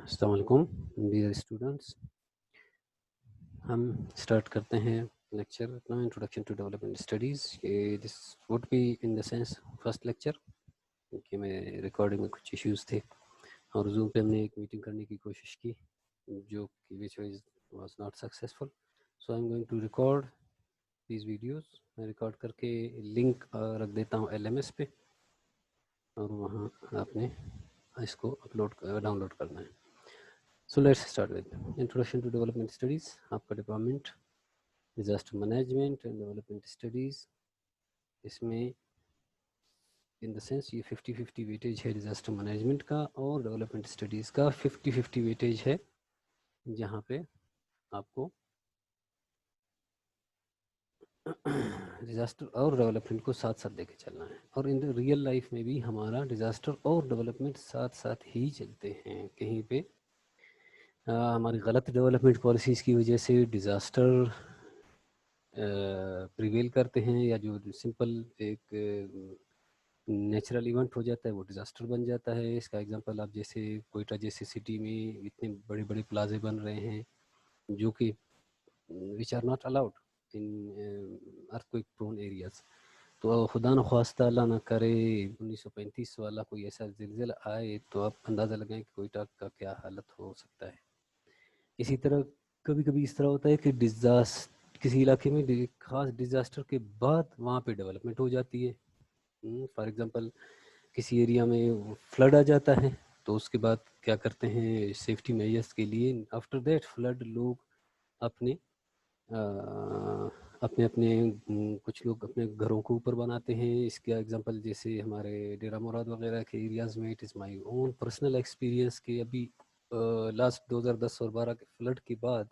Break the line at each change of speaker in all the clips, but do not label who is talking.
السلام علیکم dear students, ہم اسٹارٹ کرتے ہیں لیکچر اپنا introduction to development studies. This would be in the sense first lecture, کیونکہ میں ریکارڈنگ میں کچھ ایشوز تھے اور زوم پہ ہم نے ایک میٹنگ کرنے کی کوشش کی جو کہ which was not successful. So I am going to record these videos. میں ریکارڈ کر کے لنک رکھ دیتا ہوں LMS پہ، اور وہاں آپ نے اس کو ڈاؤن لوڈ کرنا ہے. So let's start with Introduction to Development Studies. آپ کا department disaster management and development studies, اس میں ان دا سینس یہ 50-50 ویٹیج ہے ڈیزاسٹر مینجمنٹ کا، اور ڈیولپمنٹ اسٹڈیز کا 50-50 ویٹیج ہے، جہاں پہ آپ کو ڈیزاسٹر اور ڈیولپمنٹ کو ساتھ ساتھ لے کے چلنا ہے. اور ان ریئل لائف میں بھی ہمارا ڈیزاسٹر اور ڈیولپمنٹ ساتھ ساتھ ہی چلتے ہیں. کہیں پہ ہماری غلط ڈیولپمنٹ پالیسیز کی وجہ سے ڈیزاسٹر پریویل کرتے ہیں، یا جو سمپل ایک نیچرل ایونٹ ہو جاتا ہے وہ ڈیزاسٹر بن جاتا ہے. اس کا ایگزامپل آپ جیسے کوئٹہ جیسے سٹی میں اتنے بڑے بڑے پلازے بن رہے ہیں جو کہ which are not allowed in earthquake prone areas. تو خدا نخواستہ اللہ نہ کرے 1935 والا کوئی ایسا زلزلہ آئے تو آپ اندازہ لگائیں کہ کوئٹہ کا کیا حالت ہو سکتا ہے. اسی طرح کبھی کبھی اس طرح ہوتا ہے کہ کسی علاقے میں خاص ڈیزاسٹر کے بعد وہاں پہ ڈیولپمنٹ ہو جاتی ہے. فار ایگزامپل کسی ایریا میں فلڈ آ جاتا ہے تو اس کے بعد کیا کرتے ہیں سیفٹی میجرز کے لیے آفٹر دیٹ فلڈ لوگ اپنے کچھ لوگ اپنے گھروں کو اوپر بناتے ہیں. اس کا ایگزامپل جیسے ہمارے ڈیرہ مراد وغیرہ کے ایریاز میں it is my own personal experience کہ ابھی لاسٹ 2010 اور 12 کے فلڈ کے بعد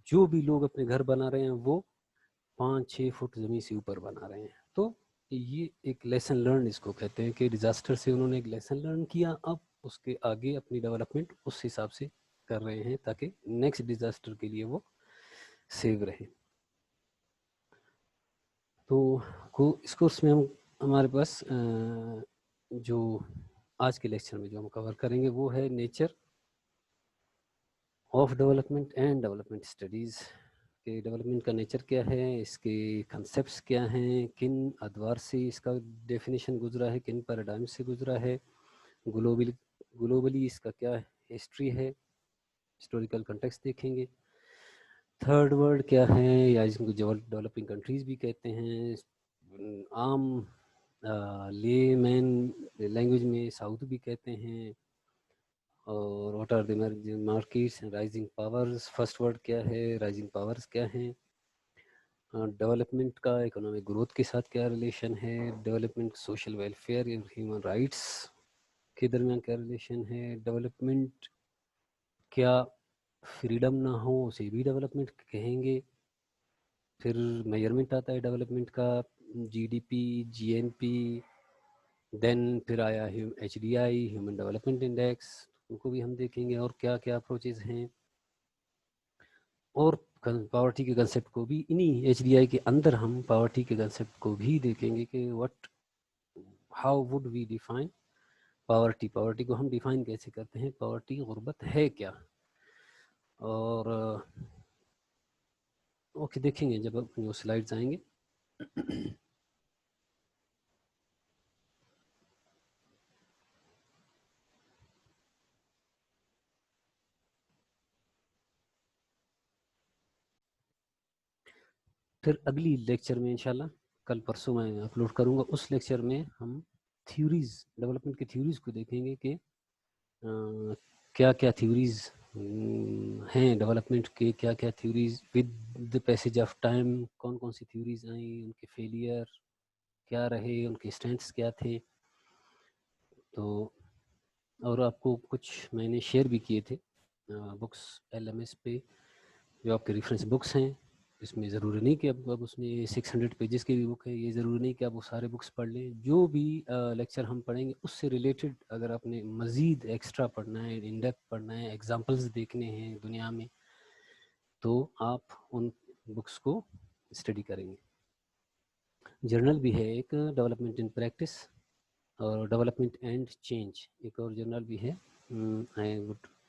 جو بھی لوگ اپنے گھر بنا رہے ہیں وہ 5-6 فٹ زمین سے اوپر بنا رہے ہیں. تو یہ ایک لیسن لرن اس کو کہتے ہیں کہ ڈیزاسٹر سے انہوں نے ایک لیسن لرن کیا، اب اس کے آگے اپنی ڈیولپمنٹ اس حساب سے کر رہے ہیں تاکہ نیکسٹ ڈیزاسٹر کے لیے وہ سیو رہے. تو اس کورس میں ہمارے پاس جو آج کے لیکچر میں جو ہم کور کریں گے وہ ہے nature of development and development studies. کہ ڈیولپمنٹ کا نیچر کیا ہے، اس کے کنسیپٹس کیا ہیں، کن ادوار سے اس کا ڈیفینیشن گزرا ہے، کن پیراڈائم سے گزرا ہے، گلوبلی اس کا کیا ہسٹری ہے، ہسٹوریکل کنٹیکسٹ دیکھیں گے. تھرڈ ورلڈ کیا ہے، یا جن کو ڈیولپنگ کنٹریز بھی کہتے ہیں. عام لے مین لینگویج میں ساؤتھ بھی کہتے ہیں. اور what are the markets and rising powers. First word کیا ہے، رائزنگ پاورز کیا ہیں. ڈیولپمنٹ کا اکنامک گروتھ کے ساتھ کیا ریلیشن ہے. ڈیولپمنٹ سوشل ویلفیئر اور ہیومن رائٹس کے درمیان کیا ریلیشن ہے. ڈیولپمنٹ کیا فریڈم نہ ہو اسے بھی ڈیولپمنٹ کہیں گے. پھر میجرمنٹ آتا ہے ڈیولپمنٹ کا، GDP GNP. دین پھر آیا HDI ہیومن ڈیولپمنٹ انڈیکس، ان کو بھی ہم دیکھیں گے اور کیا کیا اپروچز ہیں. اور پاورٹی کے کنسیپٹ کو بھی انہی HDI کے اندر ہم پاورٹی کے کنسیپٹ کو بھی دیکھیں گے کہ how would we define poverty. Poverty کو ہم ڈیفائن کیسے کرتے ہیں، پاورٹی غربت ہے کیا. اور اوکے دیکھیں گے جب جو سلائڈز آئیں گے. پھر اگلی لیکچر میں انشاءاللہ کل پرسوں میں اپلوڈ کروں گا، اس لیکچر میں ہم تھیوریز ڈیولپمنٹ کی تھیوریز کو دیکھیں گے کہ کیا کیا تھیوریز ہیں ڈیولپمنٹ کے، کیا کیا theories with the passage of time کون کون سی تھیوریز آئیں، ان کے فیلئر کیا رہے، ان کے اسٹینڈس کیا تھے. تو اور آپ کو کچھ میں نے شیئر بھی کیے تھے بکس LMS پہ جو آپ کے ریفرنس بکس ہیں. اس میں ضروری نہیں کہ اب اس میں 600 پیجز کی بھی بک ہے، یہ ضروری نہیں کہ آپ وہ سارے بکس پڑھ لیں. جو بھی لیکچر ہم پڑھیں گے اس سے ریلیٹڈ اگر آپ نے مزید ایکسٹرا پڑھنا ہے، ان ڈیپتھ پڑھنا ہے، ایگزامپلز دیکھنے ہیں دنیا میں، تو آپ ان بکس کو اسٹڈی کریں گے. جرنل بھی ہے ایک ڈیولپمنٹ ان پریکٹس اور ڈیولپمنٹ اینڈ چینج، ایک اور جرنل بھی ہے. I would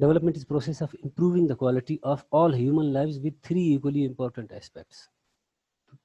Development is process of improving the quality of all human lives with 3 equally important aspects.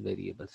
variables,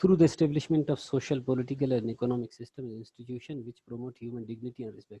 through the establishment of social, political and economic system and institution which promote human dignity and respect।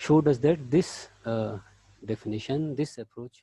showed us that this definition, this approach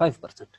5%।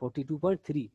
42.3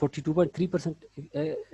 42.3%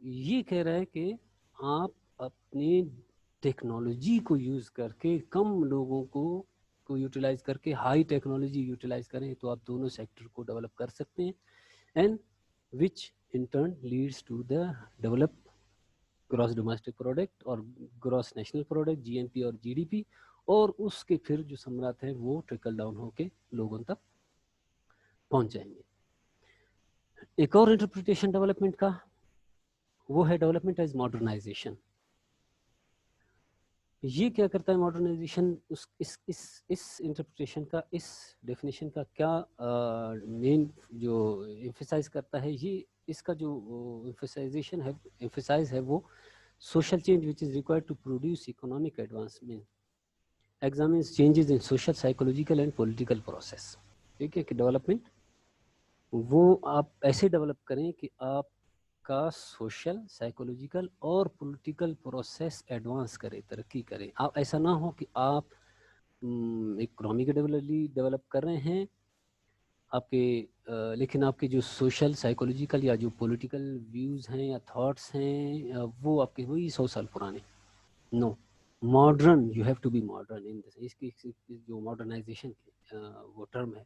یہ کہہ رہا ہے کہ آپ اپنے technology کو use کر کے کم لوگوں کو یوٹیلائز کر کے ہائی ٹیکنالوجی یوٹیلائز کریں تو آپ دونوں سیکٹر کو ڈیولپ کر سکتے ہیں، and which in turn leads to the develop gross domestic product اور gross national product G N P اور جی ڈی پی، اور اس کے پھر جو ثمرات ہیں وہ ٹرکل ڈاؤن ہو کے لوگوں تک پہنچ جائیں گے۔ ایک اور انٹرپریٹیشن ڈیولپمنٹ کا وہ ہے ڈیولپمنٹ ایز ماڈرنائزیشن۔ یہ کیا کرتا ہے ماڈرنائزیشن؟ اس انٹرپریٹیشن کا، اس ڈیفینیشن کا کیا مین جو ایمفیسائز کرتا ہے، یہ اس کا جو ایمفیسائز ہے وہ social change which is required to produce economic advancement examines changes in social psychological and political process. ٹھیک ہے کہ ڈیولپمنٹ وہ آپ ایسے ڈیولپ کریں کہ آپ کا سوشل سائیکولوجیکل اور پولیٹیکل پروسیس ایڈوانس کرے، ترقی کرے۔ آپ ایسا نہ ہو کہ آپ اکنامکلی ڈیولپ کر رہے ہیں آپ کے لیکن آپ کے جو سوشل سائیکولوجیکل یا جو پولیٹیکل ویوز ہیں یا تھاٹس ہیں وہ آپ کے وہی 100 سال پرانے۔ No, modern, you have to be modern in this, اس کی جو ماڈرنائزیشن کی وہ ٹرم ہے۔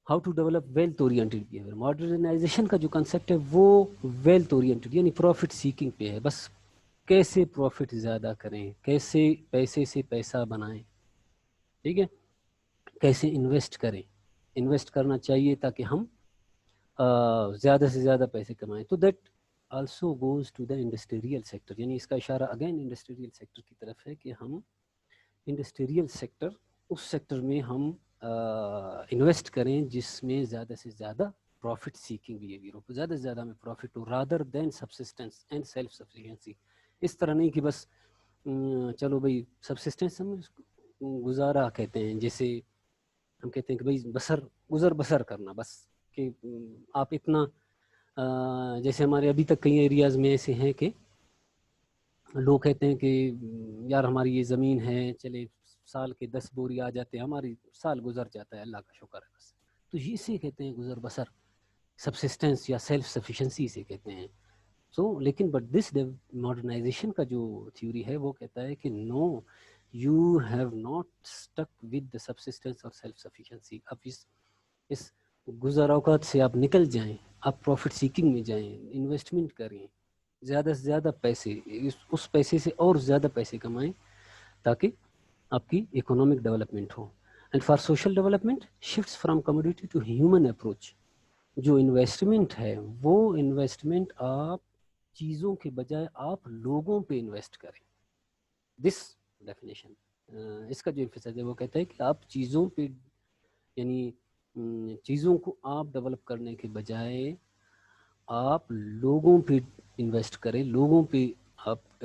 How to develop wealth oriented behaviour. Modernization کا جو کنسیپٹ ہے وہ ویلتھ اورینٹیڈ یعنی پروفٹ سیکنگ پہ ہے، بس کیسے پروفٹ زیادہ کریں، کیسے پیسے سے پیسہ بنائیں، ٹھیک ہے، کیسے انویسٹ کریں، انویسٹ کرنا چاہیے تاکہ ہم زیادہ سے زیادہ پیسے کمائیں۔ تو that also goes to the industrial sector, یعنی اس کا اشارہ اگین انڈسٹریل سیکٹر کی طرف ہے کہ ہم انڈسٹریل سیکٹر، اس سیکٹر میں ہم انویسٹ کریں جس میں زیادہ سے زیادہ پروفٹ سیکنگ بیہیویئر ہو، زیادہ سے زیادہ ہمیں پروفٹ ہو، rather than subsistence and self sufficiency. اس طرح نہیں کہ بس چلو بھائی سبسسٹنس ہم گزارا کہتے ہیں، جیسے ہم کہتے ہیں کہ بھائی گزر بسر کرنا، بس کہ آپ اتنا جیسے ہمارے ابھی تک کئی ایریاز میں ایسے ہیں کہ لوگ کہتے ہیں کہ یار ہماری یہ زمین ہے، چلے سال کے 10 بوری آ جاتے ہیں، ہماری سال گزر جاتا ہے، اللہ کا شکر ہے بس۔ تو یہ سے کہتے ہیں گزر بسر، سبسسٹنس یا سیلف سفیشنسی سے کہتے ہیں۔ لیکن بٹ دس ماڈرنائزیشن کا جو تھیوری ہے وہ کہتا ہے کہ no, you have not stick with the subsistence اور سیلف سفیشنسی۔ آپ اس گزر اوقات سے آپ نکل جائیں، آپ پروفٹ سیکنگ میں جائیں، انویسٹمنٹ کریں، زیادہ سے زیادہ پیسے، اس پیسے سے اور زیادہ پیسے کمائیں تاکہ آپ کی اکنامک ڈیولپمنٹ ہو۔ And for social development shifts from commodity to human approach. جو انویسٹمنٹ ہے وہ انویسٹمنٹ آپ چیزوں کے بجائے آپ لوگوں پہ انویسٹ کریں۔ دس ڈیفینیشن، اس کا جو ایمفیسائز ہے وہ کہتا ہے کہ آپ چیزوں پہ، یعنی چیزوں کو آپ ڈیولپ کرنے کے بجائے آپ لوگوں پہ انویسٹ کریں، لوگوں پہ آپ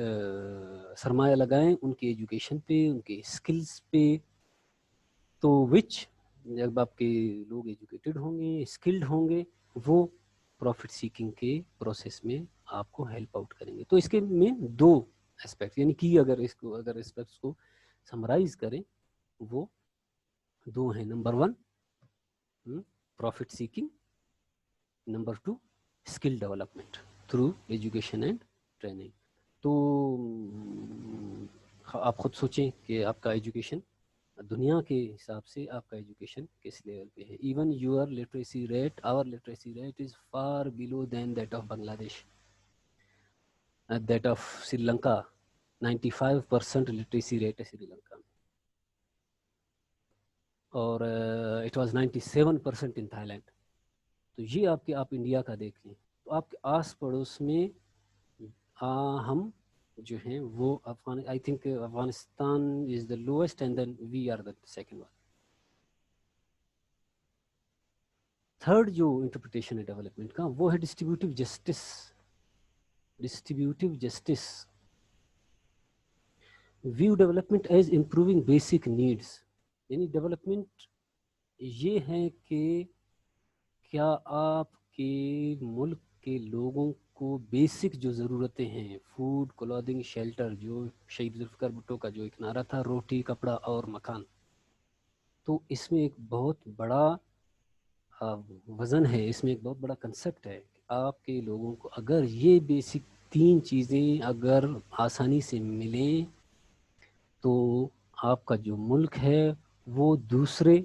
سرمایہ لگائیں، ان کی ایجوکیشن پہ، ان کے اسکلس پہ، تو وچ جب آپ کے لوگ ایجوکیٹڈ ہوں گے، اسکلڈ ہوں گے، وہ پروفٹ سیکنگ کے پروسیس میں آپ کو ہیلپ آؤٹ کریں گے۔ تو اس کے میں دو اسپیکٹ، یعنی کہ اگر اسپیکٹس کو سمرائز کریں وہ دو ہیں۔ Number 1 profit seeking, number 2 skill development through education and training. تو آپ خود سوچیں کہ آپ کا ایجوکیشن دنیا کے حساب سے آپ کا ایجوکیشن کس لیول پہ ہے۔ Even your literacy rate, our literacy rate is far below than that of Bangladesh, that of Sri Lanka. 95% literacy rate ہے سری لنکا میں، اور it was 97% in Thailand. تو یہ آپ انڈیا کا دیکھ لیں، تو آپ کے آس پڑوس میں ہم جو ہیں وہ I think Afghanistan is the lowest and then we are the second one. Third جو انٹرپریٹیشن ہے ڈیولپمنٹ کا وہ ہے distributive justice. Distributive justice view development as improving basic needs, یعنی ڈیولپمنٹ یہ ہے کہ کیا آپ کے ملک کے لوگوں کو بیسک جو ضرورتیں ہیں، فوڈ، کلودنگ، شیلٹر، جو شہید ذوالفقار بھٹو کا جو ایک نعرہ تھا، روٹی، کپڑا اور مکان، تو اس میں ایک بہت بڑا وزن ہے، اس میں ایک بہت بڑا کنسیپٹ ہے آپ کے لوگوں کو اگر یہ بیسک 3 چیزیں اگر آسانی سے ملیں تو آپ کا جو ملک ہے وہ دوسرے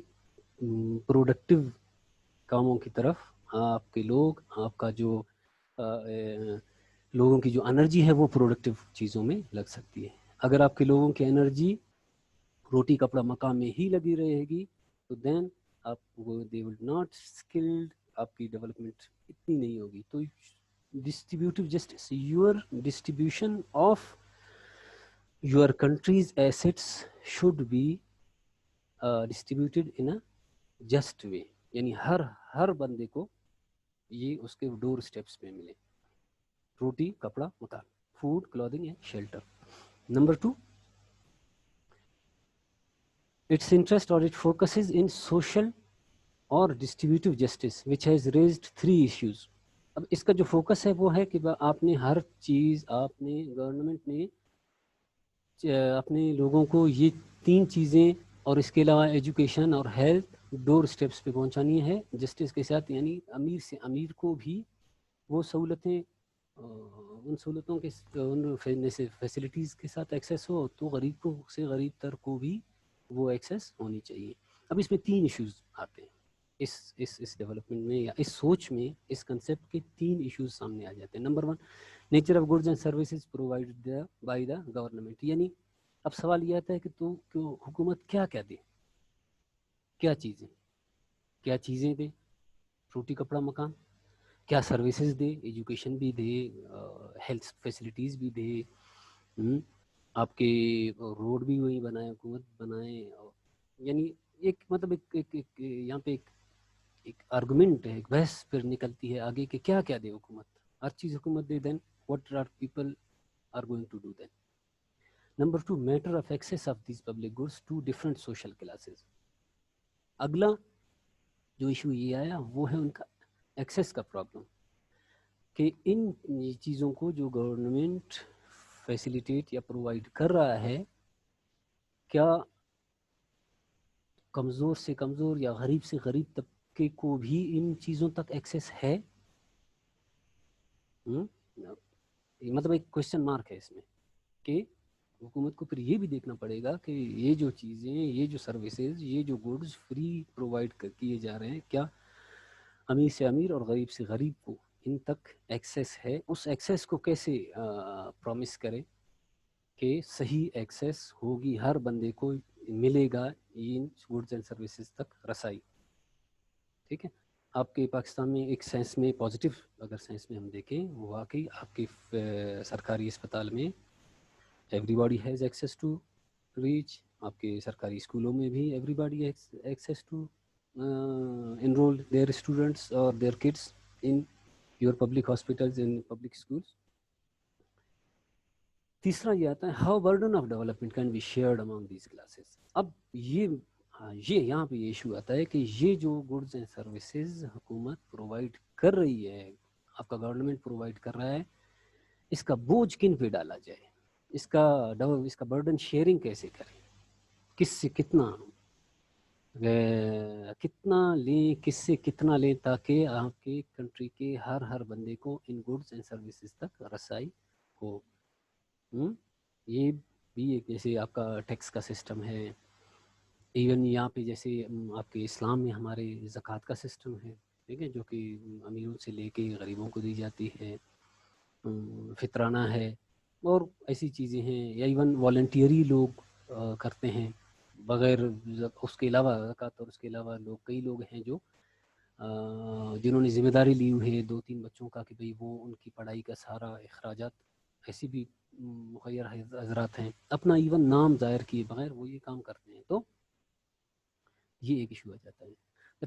پروڈکٹیو کاموں کی طرف آپ کے لوگ، آپ کا جو لوگوں کی جو انرجی ہے وہ پروڈکٹیو چیزوں میں لگ سکتی ہے. اگر آپ کے لوگوں کی انرجی روٹی کپڑا مکان میں ہی لگی رہے گی تو دین آپ دے ول ناٹ اسکلڈ، آپ کی ڈیولپمنٹ اتنی نہیں ہوگی. تو distributive justice, your distribution of your country's assets should be distributed in a just way, یعنی ہر بندے کو یہ اس کے ڈور اسٹیپس پہ ملے. روٹی کپڑا مکان، food clothing and shelter. Number 2، its interest or it focuses in social or distributive justice which has raised 3 issues. اب اس کا جو فوکس ہے وہ ہے کہ آپ نے ہر چیز، آپ نے گورنمنٹ نے اپنے لوگوں کو یہ 3 چیزیں اور اس کے علاوہ ایجوکیشن اور ہیلتھ ڈور اسٹیپس پہ پہنچانی ہے جسٹس کے ساتھ، یعنی امیر سے امیر کو بھی وہ سہولتیں، ان سہولتوں کے ان فیسلٹیز کے ساتھ ایکسیس ہو تو غریب کو سے غریب تر کو بھی وہ ایکسیس ہونی چاہیے. اب اس میں 3 ایشوز آتے ہیں اس ڈیولپمنٹ میں یا اس سوچ میں، اس کنسیپٹ کے 3 ایشوز سامنے آ جاتے ہیں. Number 1، nature of goods and services provide by the government. یعنی اب سوال یہ آتا ہے کہ تو حکومت کیا کیا دے، کیا چیزیں دے، روٹی کپڑا مکان، کیا سروسز دے، ایجوکیشن بھی دے، ہیلتھ فیسلٹیز بھی دے، آپ کے روڈ بھی وہی بنائے، حکومت بنائے. یعنی ایک مطلب ایک یہاں پہ ایک آرگومنٹ ہے، ایک بحث پھر نکلتی ہے آگے کہ کیا کیا دے حکومت. ہر چیز حکومت دے then what are people are going to do then. Number 2، matter of access of these public goods to different social classes. اگلا جو ایشو یہ آیا وہ ہے ان کا ایکسیس کا پرابلم، کہ ان چیزوں کو جو گورنمنٹ فیسیلیٹیٹ یا پرووائڈ کر رہا ہے، کیا کمزور سے کمزور یا غریب سے غریب طبقے کو بھی ان چیزوں تک ایکسیس ہے؟ مطلب ایک کوشچن مارک ہے اس میں، کہ حکومت کو پھر یہ بھی دیکھنا پڑے گا کہ یہ جو چیزیں، یہ جو سروسز، یہ جو گڈز فری پرووائڈ کیے جا رہے ہیں، کیا امیر سے امیر اور غریب سے غریب کو ان تک ایکسیس ہے. اس ایکسیس کو کیسے پرومس کریں کہ صحیح ایکسیس ہوگی، ہر بندے کو ملے گا ان گڈز اینڈ سروسز تک رسائی. ٹھیک ہے. آپ کے پاکستان میں ایک سینس میں پازیٹیو، اگر سینس میں ہم دیکھیں، وہ واقعی آپ کے سرکاری اسپتال میں everybody has access to reach. آپ کے سرکاری اسکولوں میں بھی everybody has access to enroll their students or their kids in your public hospitals and public schools. تیسرا یہ آتا ہے how burden of development can be shared among these classes. اب یہ یہاں پہ یہ ایشو آتا ہے کہ یہ جو گڈز اینڈ سروسز حکومت پرووائڈ کر رہی ہے، آپ کا گورنمنٹ پرووائڈ کر رہا ہے، اس کا بوجھ کن پہ ڈالا جائے، اس کا برڈن شیئرنگ کیسے کریں، کس سے کتنا لیں، کس سے کتنا لیں، تاکہ آپ کے کنٹری کے ہر بندے کو ان گڈز اینڈ سروسز تک رسائی ہو. یہ بھی ایک، جیسے آپ کا ٹیکس کا سسٹم ہے، ایون یہاں پہ جیسے آپ کے اسلام میں ہمارے زکوٰۃ کا سسٹم ہے، ٹھیک ہے، جو کہ امیروں سے لے کے غریبوں کو دی جاتی ہے، فطرانہ ہے، اور ایسی چیزیں ہیں. یا ایون والنٹیری لوگ کرتے ہیں بغیر اس کے علاوہ زکوٰۃ، اور اس کے علاوہ کئی لوگ ہیں جو جنہوں نے ذمہ داری لی ہوئی ہے 2-3 بچوں کا، کہ بھئی وہ ان کی پڑھائی کا سارا اخراجات، ایسی بھی مخیر حضرات ہیں، اپنا ایون نام ظاہر کیے بغیر وہ یہ کام کرتے ہیں. تو یہ ایک ایشو آ جاتا ہے.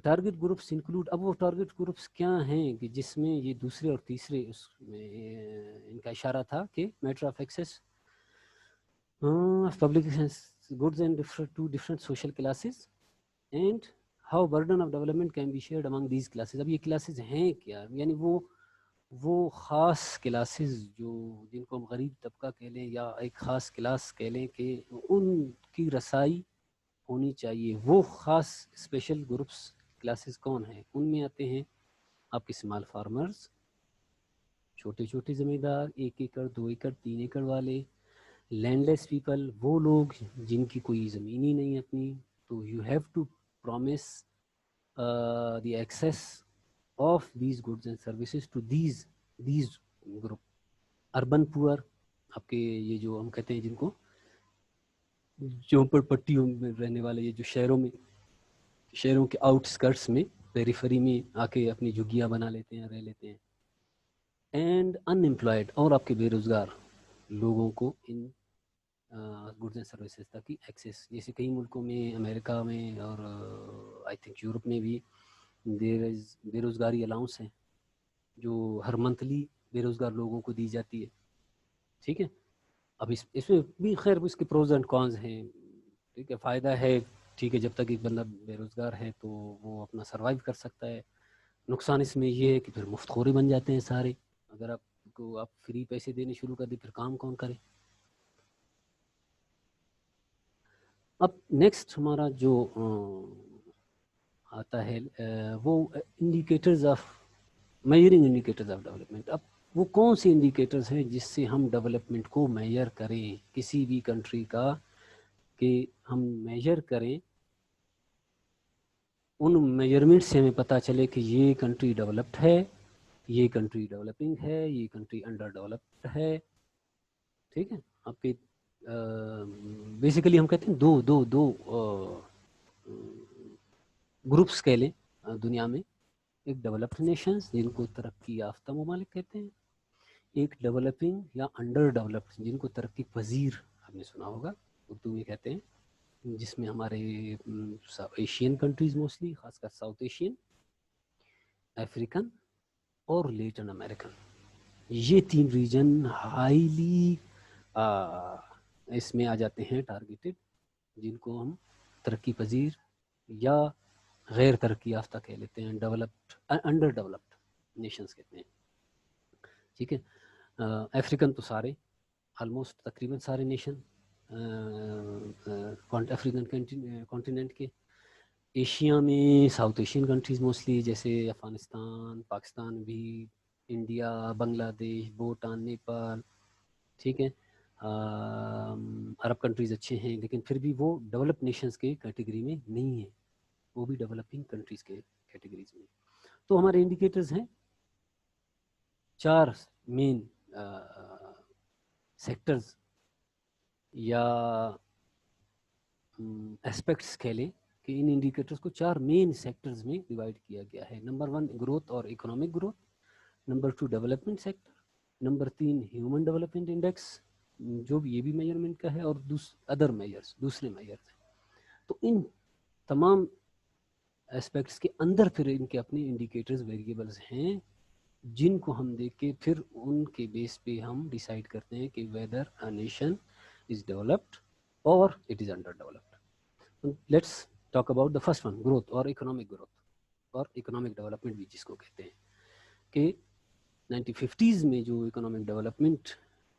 ٹارگیٹ گروپس انکلوڈ، اب وہ ٹارگیٹ گروپس کیا ہیں کہ جس میں یہ دوسرے اور تیسرے اس میں ان کا اشارہ تھا کہ matter of access public goods and to different social classes and how burden of development can be shared among these classes. اب یہ کلاسز ہیں کیا؟ یعنی وہ خاص کلاسز جو جن کو ہم غریب طبقہ کہہ لیں یا ایک خاص کلاس کہہ لیں، کہ ان کی رسائی ہونی چاہیے. وہ خاص اسپیشل گروپس کلاسز کون ہیں؟ ان میں آتے ہیں آپ کے اسمال فارمرز، چھوٹے چھوٹے زمیندار، 1 ایکڑ 2 ایکڑ 3 ایکڑ والے، لینڈ لیس پیپل، وہ لوگ جن کی کوئی زمین ہی نہیں اپنی، تو you have to promise the access of these goods and services to these group. Urban poor, آپ کے یہ جو ہم کہتے ہیں جن کو جھونپڑ پٹیوں میں رہنے والے، یہ جو شہروں کے آؤٹ اسکرٹس میں، پیریفری میں آ کے اپنی جھگیاں بنا لیتے ہیں، رہ لیتے ہیں. اینڈ ان امپلائڈ، اور آپ کے بے روزگار لوگوں کو ان گڈز اینڈ سروسز تک کی ایکسیس. جیسے کئی ملکوں میں، امریکہ میں اور آئی تھنک یورپ میں بھی بے روزگاری الاؤنس ہیں جو ہر منتھلی بے روزگار لوگوں کو دی جاتی ہے. ٹھیک ہے. اب اس میں بھی خیر اس کے پروز اینڈ کونز ہیں. ٹھیک ہے، فائدہ ہے، ٹھیک ہے، جب تک ایک بندہ بے روزگار ہے تو وہ اپنا سروائیو کر سکتا ہے. نقصان اس میں یہ ہے کہ پھر مفت خوری بن جاتے ہیں سارے. اگر آپ فری پیسے دینے شروع کر دیں، پھر کام کون کرے. اب نیکسٹ ہمارا جو آتا ہے وہ indicators of measuring indicators of development. اب وہ کون سے انڈیکیٹرز ہیں جس سے ہم ڈیولپمنٹ کو میجر کریں، کسی بھی کنٹری کا، کہ ہم میجر کریں. ان میجرمنٹ سے ہمیں پتہ چلے کہ یہ کنٹری ڈیولپڈ ہے، یہ کنٹری ڈیولپنگ ہے، یہ کنٹری انڈر ڈیولپڈ ہے. ٹھیک ہے. آپ کے بیسیکلی ہم کہتے ہیں دو گروپس کہہ لیں دنیا میں. ایک ڈیولپڈ نیشنز جن کو ترقی یافتہ ممالک کہتے ہیں، ایک ڈیولپنگ یا انڈر ڈیولپڈ جن کو ترقی پذیر آپ نے سنا ہوگا اردو میں کہتے ہیں، جس میں ہمارے ایشین کنٹریز موسٹلی، خاص کر ساؤتھ ایشین، افریقن اور لیٹن امریکن، یہ 3 ریجن ہائیلی اس میں آ جاتے ہیں ٹارگیٹڈ، جن کو ہم ترقی پذیر یا غیر ترقی یافتہ کہہ لیتے ہیں، ڈیولپڈ انڈر ڈیولپڈ نیشنز کہتے ہیں. ٹھیک ہے. افریقن تو سارے، آلموسٹ تقریباً سارے نیشن افریقن کانٹیننٹ کے. ایشیا میں ساؤتھ ایشین کنٹریز موسٹلی، جیسے افغانستان، پاکستان بھی، انڈیا، بنگلہ دیش، بھوٹان، نیپال. ٹھیک ہے. عرب کنٹریز اچھے ہیں، لیکن پھر بھی وہ ڈیولپ نیشنز کے کیٹیگری میں نہیں ہیں، وہ بھی ڈیولپنگ کنٹریز کے کیٹیگریز میں. تو ہمارے انڈیکیٹرز ہیں 4 مین سیکٹرز یا اسپیکٹس کہہ لیں کہ ان انڈیکیٹرز کو 4 مین سیکٹرز میں ڈیوائڈ کیا گیا ہے. نمبر 1 گروتھ اور economic growth, number 2 development sector, number 3 human development index, جو بھی یہ بھی میجرمنٹ کا ہے، اور ادر میجرز، دوسرے میجرز ہیں. تو ان تمام اسپیکٹس کے اندر پھر ان کے اپنے انڈیکیٹرز ویریبلز ہیں، جن کو ہم دیکھ کے پھر ان کے بیس پہ ہم ڈیسائیڈ کرتے ہیں کہ whether a nation is developed or it is underdeveloped. Let's talk about the first one, growth اور اکنامک گروتھ اور اکنامک ڈیولپمنٹ بھی جس کو کہتے ہیں. کہ 1950s میں جو اکنامک ڈیولپمنٹ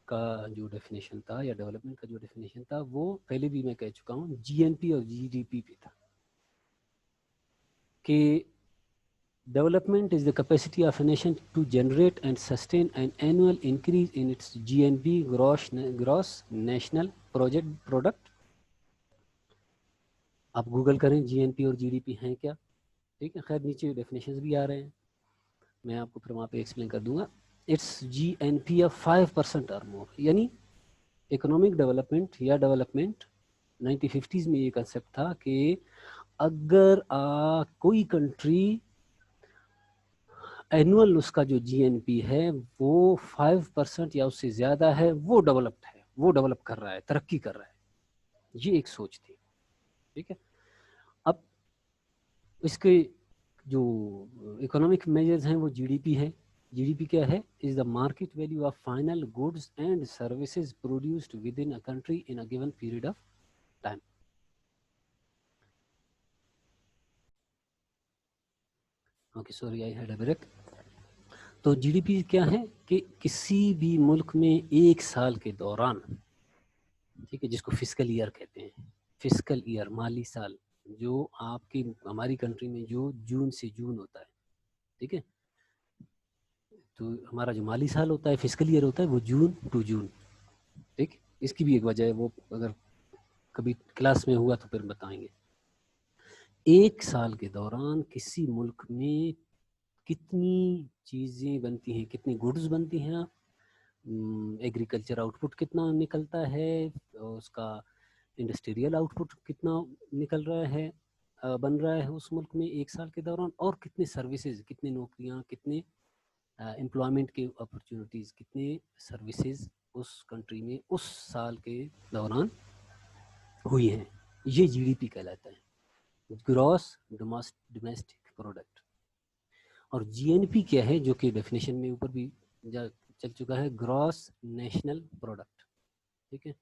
کا جو ڈیفینیشن تھا، یا ڈیولپمنٹ کا جو ڈیفینیشن تھا، وہ پہلے بھی میں کہہ چکا ہوں جی این پی اور جی ڈی پی پہ تھا. کہ development is the capacity of a nation to generate and sustain an annual increase in its GNP, gross national product. آپ گوگل کریں جی این پی اور جی ڈی پی ہیں کیا. ٹھیک ہے. خیر نیچے ڈیفینیشنز بھی آ رہے ہیں، میں آپ کو پھر وہاں پہ ایکسپلین کر دوں گا. It's G N P of 5% or مور. یعنی اکنامک ڈیولپمنٹ یا ڈیولپمنٹ 1950s میں یہ کنسیپٹ تھا کہ اگر کوئی کنٹری اینول اس کا جو جی این پی ہے وہ 5% یا اس سے زیادہ ہے، وہ ڈیولپڈ ہے، وہ ڈیولپ کر رہا ہے، ترقی کر رہا ہے. یہ ایک سوچ تھی. ٹھیک ہے. اب اس کے جو اکنامک میجرز ہیں وہ جی ڈی پی ہے. جی ڈی پی کیا ہے؟ Is the market value of final goods and services produced within a country in a given period of time. Okay sorry I had a break. تو G D P کیا ہے کہ کسی بھی ملک میں ایک سال کے دوران، ٹھیک ہے، جس کو فسکل ایئر کہتے ہیں، فسکل ایئر مالی سال، جو آپ کی ہماری کنٹری میں جو جون سے جون ہوتا ہے، ٹھیک ہے، تو ہمارا جو مالی سال ہوتا ہے فسکل ایئر ہوتا ہے وہ جون ٹو جون. ٹھیک, اس کی بھی ایک وجہ ہے, وہ اگر کبھی کلاس میں ہوا تو پھر بتائیں گے. ایک سال کے دوران کسی ملک میں کتنی چیزیں بنتی ہیں, کتنی گڈز بنتی ہیں, ایگریکلچر آؤٹ پٹ کتنا نکلتا ہے, اس کا انڈسٹریل آؤٹ پٹ کتنا نکل رہا ہے, بن رہا ہے اس ملک میں ایک سال کے دوران, اور کتنے سروسز, کتنے نوکریاں, کتنے امپلائمنٹ کے اپرچونیٹیز, کتنے سروسز اس کنٹری میں اس سال کے دوران ہوئی ہیں. یہ جی ڈی پی کہلاتا ہے, گراس ڈومیسٹک پروڈکٹ. اور جی این پی کیا ہے, جو کہ ڈیفینیشن میں اوپر بھی چل چکا ہے, گراس نیشنل پروڈکٹ. ٹھیک ہے,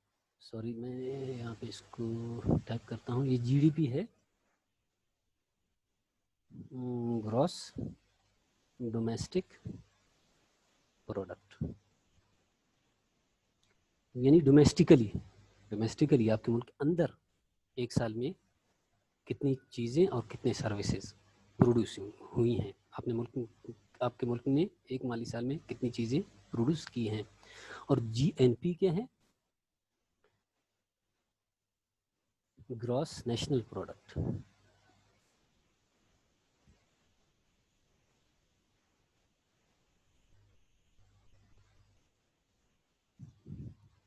سوری میں یہاں پہ اس کو ٹائپ کرتا ہوں. یہ جی ڈی پی ہے, گراس ڈومیسٹک پروڈکٹ, یعنی ڈومیسٹیکلی آپ کے ملک کے اندر ایک سال میں کتنی چیزیں اور کتنے سروسز پروڈیوس ہوئی ہیں. آپ کے ملک نے ایک مالی سال میں کتنی چیزیں پروڈیوس کی ہیں. اور جی این پی کیا ہے, gross national product.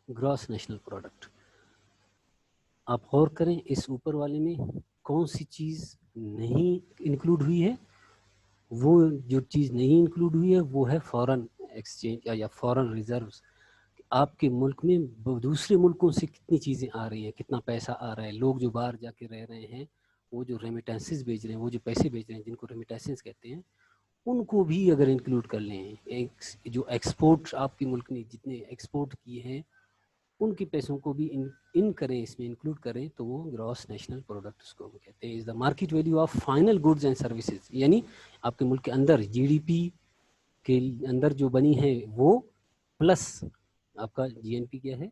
Gross national product. آپ غور کریں اس اوپر والے میں کون سی چیز نہیں انکلوڈ ہوئی ہے. وہ جو چیز نہیں انکلوڈ ہوئی ہے وہ ہے فارن ایکسچینج یا فارن ریزروز. آپ کے ملک میں دوسرے ملکوں سے کتنی چیزیں آ رہی ہیں, کتنا پیسہ آ رہا ہے. لوگ جو باہر جا کے رہ رہے ہیں, وہ جو ریمیٹنسز بھیج رہے ہیں, وہ جو پیسے بھیج رہے ہیں جن کو ریمیٹنسز کہتے ہیں, ان کو بھی اگر انکلوڈ کر لیں, جو ایکسپورٹ آپ کے ملک نے جتنے ایکسپورٹ کیے ہیں ان کے پیسوں کو بھی ان کریں, اس میں انکلوڈ کریں, تو وہ گراس نیشنل پروڈکٹ اس کو کہتے ہیں. Is the market value of final goods and services. یعنی آپ کے ملک کے اندر جی ڈی پی کے اندر جو بنی ہے وہ پلس آپ کا جی این پی کیا ہے,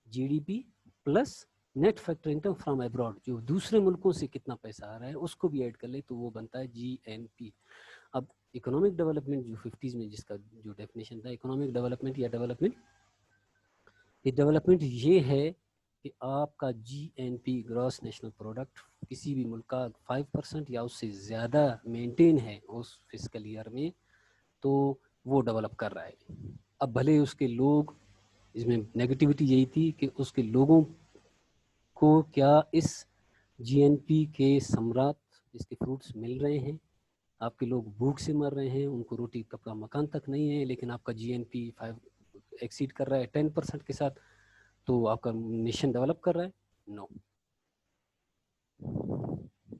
G D P plus net factor income from abroad, جو دوسرے ملکوں سے کتنا پیسہ آ رہا ہے اس کو بھی ایڈ کر لے تو وہ بنتا ہے جی این پی. اب اکنامک ڈیولپمنٹ جو 50s میں جس کا جو ڈیفینیشن تھا, اکنامک ڈیولپمنٹ یا ڈیولپمنٹ یہ ہے کہ آپ کا G N P gross national product کسی بھی ملک کا 5% یا اس سے زیادہ مینٹین ہے اس فسکل ایئر میں, تو وہ ڈیولپ کر رہا ہے. اب بھلے اس کے لوگ, اس میں نیگیٹیوٹی یہی تھی کہ اس کے لوگوں کو کیا اس جی این پی کے ثمرات, اس کے فروٹس مل رہے ہیں. آپ کے لوگ بھوک سے مر رہے ہیں, ان کو روٹی کپڑا مکان تک نہیں ہے, لیکن آپ کا جی این پی 5 ایکسیڈ کر رہا ہے 10% کے ساتھ, تو آپ کا نیشن ڈیولپ کر رہا ہے. نو.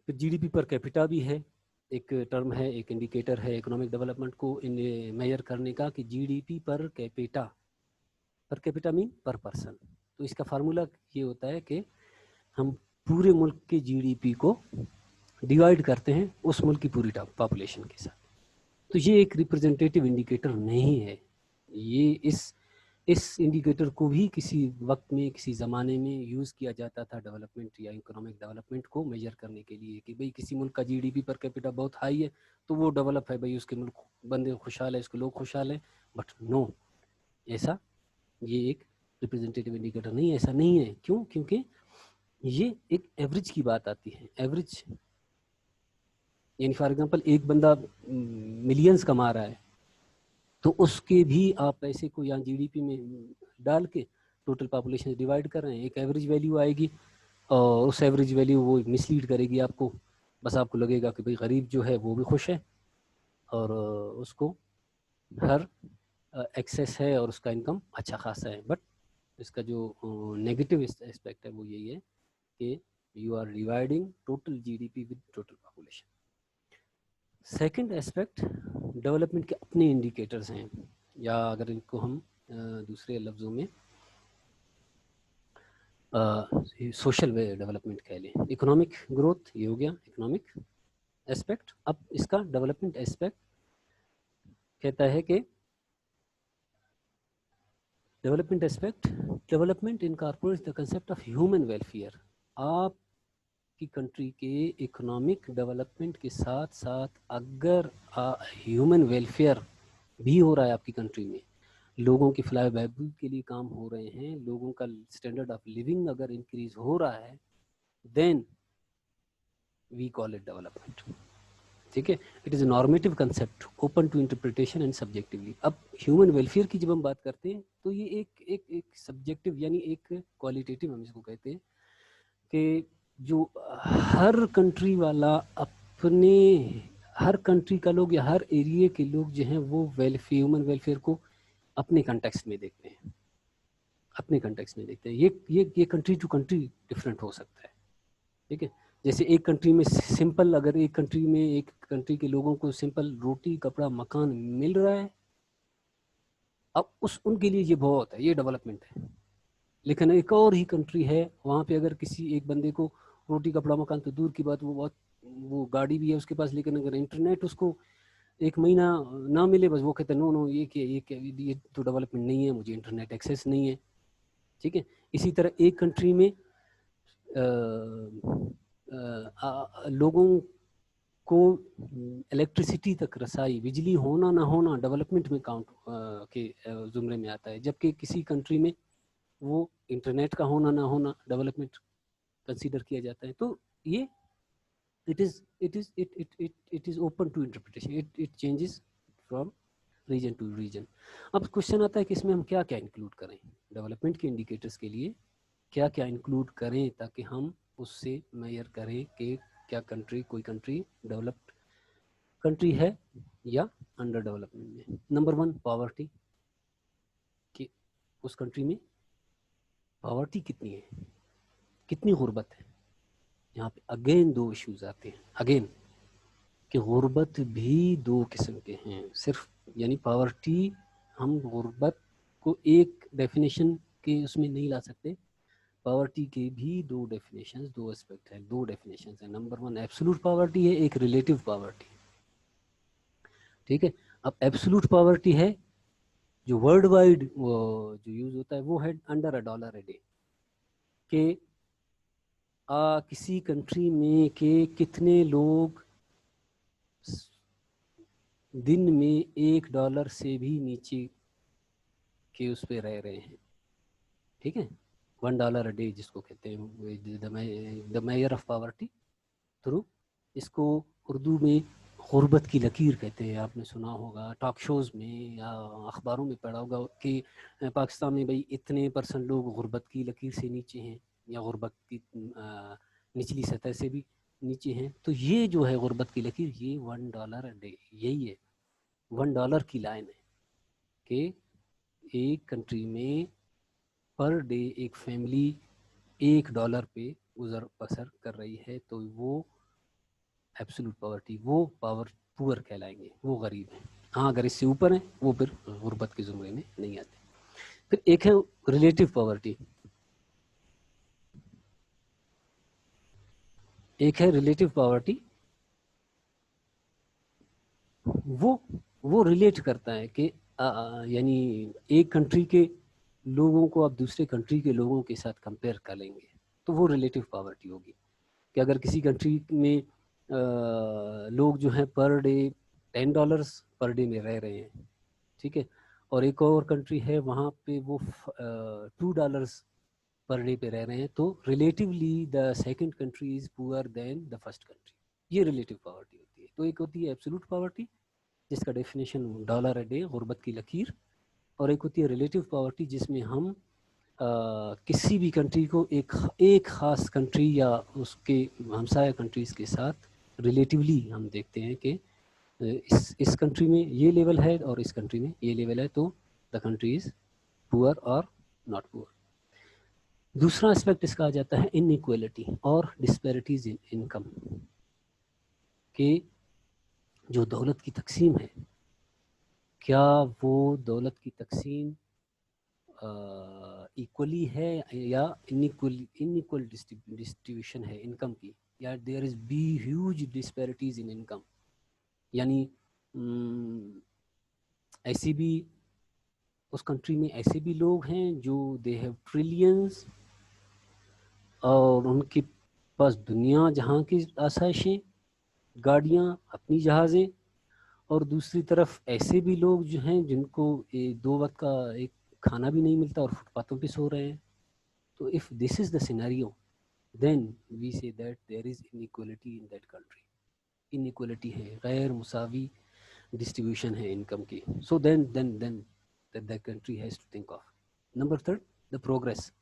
پھر جی ڈی پی پر کیپیٹا بھی ہے, ایک ٹرم ہے, ایک انڈیکیٹر ہے اکنامک ڈیولپمنٹ کو میجر کرنے کا, کہ G D P per capita mean per person. تو اس کا فارمولا یہ ہوتا ہے کہ ہم پورے ملک کے جی ڈی پی کو ڈیوائڈ کرتے ہیں اس ملک کی پوری پاپولیشن کے ساتھ. تو یہ ایک ریپرزنٹیٹیو انڈیکیٹر نہیں ہے. یہ اس انڈیکیٹر کو بھی کسی وقت میں, کسی زمانے میں یوز کیا جاتا تھا ڈیولپمنٹ یا اکنامک ڈیولپمنٹ کو میجر کرنے کے لیے, کہ بھئی کسی ملک کا G D P per capita بہت ہائی ہے تو وہ ڈیولپ ہے, بھئی اس کے ملک بندے خوشحال ہیں, اس کے لوگ خوشحال ہیں. بٹ نو, ایسا یہ ایک ریپرزنٹیٹیو انڈیکیٹر نہیں, ایسا نہیں ہے. کیوں؟ کیونکہ یہ ایک ایوریج کی بات آتی ہے. ایوریج یعنی فار ایگزامپل ایک بندہ ملینز کما رہا ہے, تو اس کے بھی آپ پیسے کو یہاں جی ڈی پی میں ڈال کے ٹوٹل پاپولیشن ڈیوائڈ کر رہے ہیں, ایک ایوریج ویلیو آئے گی, اور اس ایوریج ویلیو وہ مسلیڈ کرے گی آپ کو. بس آپ کو لگے گا کہ بھئی غریب جو ہے وہ بھی خوش ہے, اور اس کو ہر ایکسیس ہے, اور اس کا انکم اچھا خاصا ہے. بٹ اس کا جو نیگیٹو اسپیکٹ ہے وہ یہی ہے کہ you are dividing total G D P with total population. Second aspect, development کے اپنے انڈیکیٹرز ہیں, یا اگر ان کو ہم دوسرے لفظوں میں سوشل ڈیولپمنٹ کہہ لیں. اکنامک گروتھ یہ ہو گیا اکنامک اسپیکٹ. اب اس کا ڈیولپمنٹ اسپیکٹ کہتا ہے کہ development aspect, development incorporates the concept of human welfare. آپ کی کنٹری کے اکنامک ڈیولپمنٹ کے ساتھ ساتھ اگر ہیومن ویلفیئر بھی ہو رہا ہے آپ کی کنٹری میں, لوگوں کی فلاح و بہبود کے لیے کام ہو رہے ہیں, لوگوں کا اسٹینڈرڈ آف لیونگ اگر انکریز ہو رہا ہے, then we call it development. ٹھیک ہے, it is a normative concept open to interpretation and subjectively. اب ہیومن ویلفیئر کی جب ہم بات کرتے ہیں تو یہ ایک سبجیکٹیو یعنی ایک کوالٹیٹیو ہم اس کو کہتے ہیں کہ جو ہر کنٹری والا اپنے ہر کنٹری کا لوگ یا ہر ایریے کے لوگ جو ہیں وہ ہیومن ویلفیئر کو اپنے کنٹیکسٹ میں دیکھتے ہیں, اپنے کنٹیکسٹ میں دیکھتے ہیں. یہ کنٹری ٹو کنٹری ڈفرینٹ ہو سکتا ہے. ٹھیک ہے, جیسے ایک کنٹری میں سمپل, اگر ایک کنٹری میں ایک کنٹری کے لوگوں کو سمپل روٹی کپڑا مکان مل رہا ہے, اب ان کے لیے یہ بہت ہے, یہ ڈیولپمنٹ ہے. لیکن ایک اور ہی کنٹری ہے, وہاں پہ اگر کسی ایک بندے کو روٹی کپڑا مکان تو دور کی بات, وہ گاڑی بھی ہے اس کے پاس, لیکن اگر انٹرنیٹ اس کو ایک مہینہ نہ ملے بس وہ کہتے ہیں نو یہ تو ڈیولپمنٹ نہیں ہے, مجھے انٹرنیٹ ایکسیس نہیں ہے. ٹھیک ہے, اسی طرح ایک کنٹری میں لوگوں کو الیکٹریسٹی تک رسائی, بجلی ہونا نہ ہونا ڈیولپمنٹ میں کاؤنٹ کے زمرے میں آتا ہے, جبکہ کسی کنٹری میں وہ انٹرنیٹ کا ہونا نہ ہونا ڈیولپمنٹ کنسیڈر کیا جاتا ہے. تو یہ it is open to interpretation, it changes from region to region. اب کوشچن آتا ہے کہ اس میں ہم کیا کیا انکلوڈ کریں, ڈیولپمنٹ کے انڈیکیٹرز کے لیے کیا کیا انکلوڈ کریں تاکہ ہم اس سے میئر کریں کہ کیا کنٹری, کوئی کنٹری ڈیولپڈ کنٹری ہے یا انڈر ڈیولپمنٹ میں. نمبر 1 پاورٹی, کہ اس کنٹری میں پاورٹی کتنی ہے, کتنی غربت ہے. یہاں پہ اگین 2 ایشوز آتے ہیں, اگین کہ غربت بھی 2 قسم کے ہیں. صرف یعنی پاورٹی, ہم غربت کو ایک ڈیفینیشن کے اس میں نہیں لا سکتے. پاورٹی کے بھی 2 ڈیفینیشنز, 2 اسپیکٹ ہیں, 2 ڈیفینیشنز ہیں. نمبر 1 ایبسولوٹ پاورٹی ہے, ایک ریلیٹیو پاورٹی. ٹھیک ہے, اب ایبسولوٹ پاورٹی ہے جو ورلڈ وائڈ جو یوز ہوتا ہے, وہ ہے انڈر $1 اے ڈے, کہ کسی کنٹری میں کہ کتنے لوگ دن میں $1 سے بھی نیچے کے اس پہ رہ رہے ہیں. ٹھیک ہے, $1 اے ڈے جس کو کہتے ہیں دا میئر آف پاورٹی تھرو, اس کو اردو میں غربت کی لکیر کہتے ہیں. آپ نے سنا ہوگا ٹاک شوز میں یا اخباروں میں پڑھا ہوگا کہ پاکستان میں بھائی اتنے % لوگ غربت کی لکیر سے نیچے ہیں یا غربت کی نچلی سطح سے بھی نیچے ہیں. تو یہ جو ہے غربت کی لکیر, یہ $1 اے ڈے, یہی ہے $1 کی لائن ہے کہ ایک کنٹری میں پر ڈے ایک فیملی $1 پہ گزر بسر کر رہی ہے, تو وہ ایبسولوٹ پاورٹی, وہ پور کہلائیں گے, وہ غریب ہیں. ہاں اگر اس سے اوپر ہیں وہ پھر غربت کے زمرے میں نہیں آتے. پھر ایک ہے ریلیٹیو پاورٹی, ایک ہے ریلیٹیو پاورٹی, وہ ریلیٹ کرتا ہے کہ یعنی ایک کنٹری کے لوگوں کو آپ دوسرے کنٹری کے لوگوں کے ساتھ کمپیئر کر لیں گے تو وہ ریلیٹیو پاورٹی ہوگی. کہ اگر کسی کنٹری میں لوگ جو ہیں پر ڈے $10 پر ڈے میں رہ رہے ہیں, ٹھیک ہے, اور ایک اور کنٹری ہے وہاں پہ وہ $2 پر ڈے پہ رہ رہے ہیں, تو relatively the second country is پور دین دا فرسٹ کنٹری. یہ ریلیٹیو پاورٹی ہوتی ہے. تو ایک ہوتی ہے ایبسولوٹ پاورٹی جس کا ڈیفینیشن $1 اے ڈے, غربت کی لکیر, اور ایک ہوتی ہے ریلیٹیو پاورٹی جس میں ہم کسی بھی کنٹری کو ایک خاص کنٹری یا اس کے ہمسایہ کنٹریز کے ساتھ ریلیٹیولی ہم دیکھتے ہیں کہ اس کنٹری میں یہ لیول ہے اور اس کنٹری میں یہ لیول ہے, تو دا کنٹری از پور اور ناٹ پور. دوسرا اسپیکٹ اس کا آ جاتا ہے ان ایکویلٹی اور ڈسپیرٹیز ان انکم, کہ جو دولت کی تقسیم ہے کیا وہ دولت کی تقسیم ایکولی ہے یا انیکول ڈسٹریبیوشن ہے انکم کی, یا there is be huge disparities in income. یعنی ایسی بھی اس کنٹری میں ایسے بھی لوگ ہیں جو دے ہیو ٹریلینز اور ان کے پاس دنیا جہاں کی آسائشیں, گاڑیاں, اپنی جہازیں, اور دوسری طرف ایسے بھی لوگ جو ہیں جن کو 2 وقت کا ایک کھانا بھی نہیں ملتا اور فٹ پاتھوں پہ سو رہے ہیں. تو if this is the scenario, then we say that there is inequality in that country. Inequality ہے, غیر مساوی ڈسٹریبیوشن ہے انکم کی. So then that country has to think of. Number third, the progress.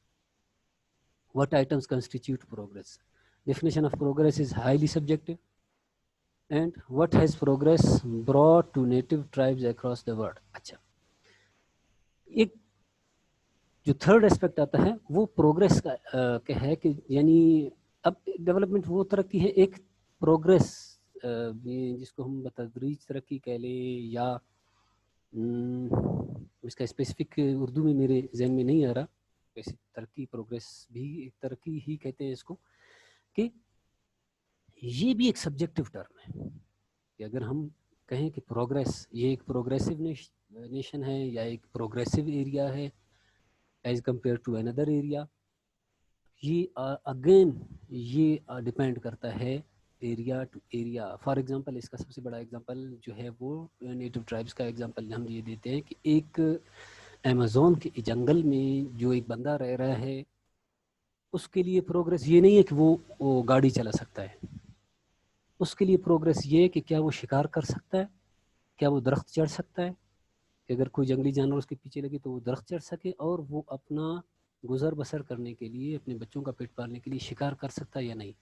What items constitute progress? Definition of progress is highly subjective. And what has progress brought to native tribes across the world? اچھا, ایک جو third aspect آتا ہے وہ progress کا ہے کہ یعنی اب ڈیولپمنٹ وہ ترقی ہے, ایک پروگریس جس کو ہم بتدریج ترقی کہہ لیں, یا اس کا اسپیسیفک اردو میں میرے ذہن میں نہیں آ رہا. ویسے ترقی پروگریس بھی ایک ترقی ہی کہتے ہیں اس کو, کہ یہ بھی ایک سبجیکٹو ٹرم ہے کہ اگر ہم کہیں کہ پروگریس یہ ایک پروگریسو نیشن ہے یا ایک پروگریسو ایریا ہے ایز کمپیئر ٹو اندر ایریا, یہ اگین یہ ڈپینڈ کرتا ہے area to area. For example اس کا سب سے بڑا ایگزامپل جو ہے وہ نیٹو ٹرائبس کا ایگزامپل ہم یہ دیتے ہیں کہ ایک امیزون کے جنگل میں جو ایک بندہ رہ رہا ہے, اس کے لیے پروگریس یہ نہیں ہے کہ وہ گاڑی چلا سکتا ہے. اس کے لیے پروگریس یہ ہے کہ کیا وہ شکار کر سکتا ہے, کیا وہ درخت چڑھ سکتا ہے, کہ اگر کوئی جنگلی جانور اس کے پیچھے لگے تو وہ درخت چڑھ سکے اور وہ اپنا گزر بسر کرنے کے لیے, اپنے بچوں کا پیٹ پالنے کے لیے شکار کر سکتا ہے یا نہیں.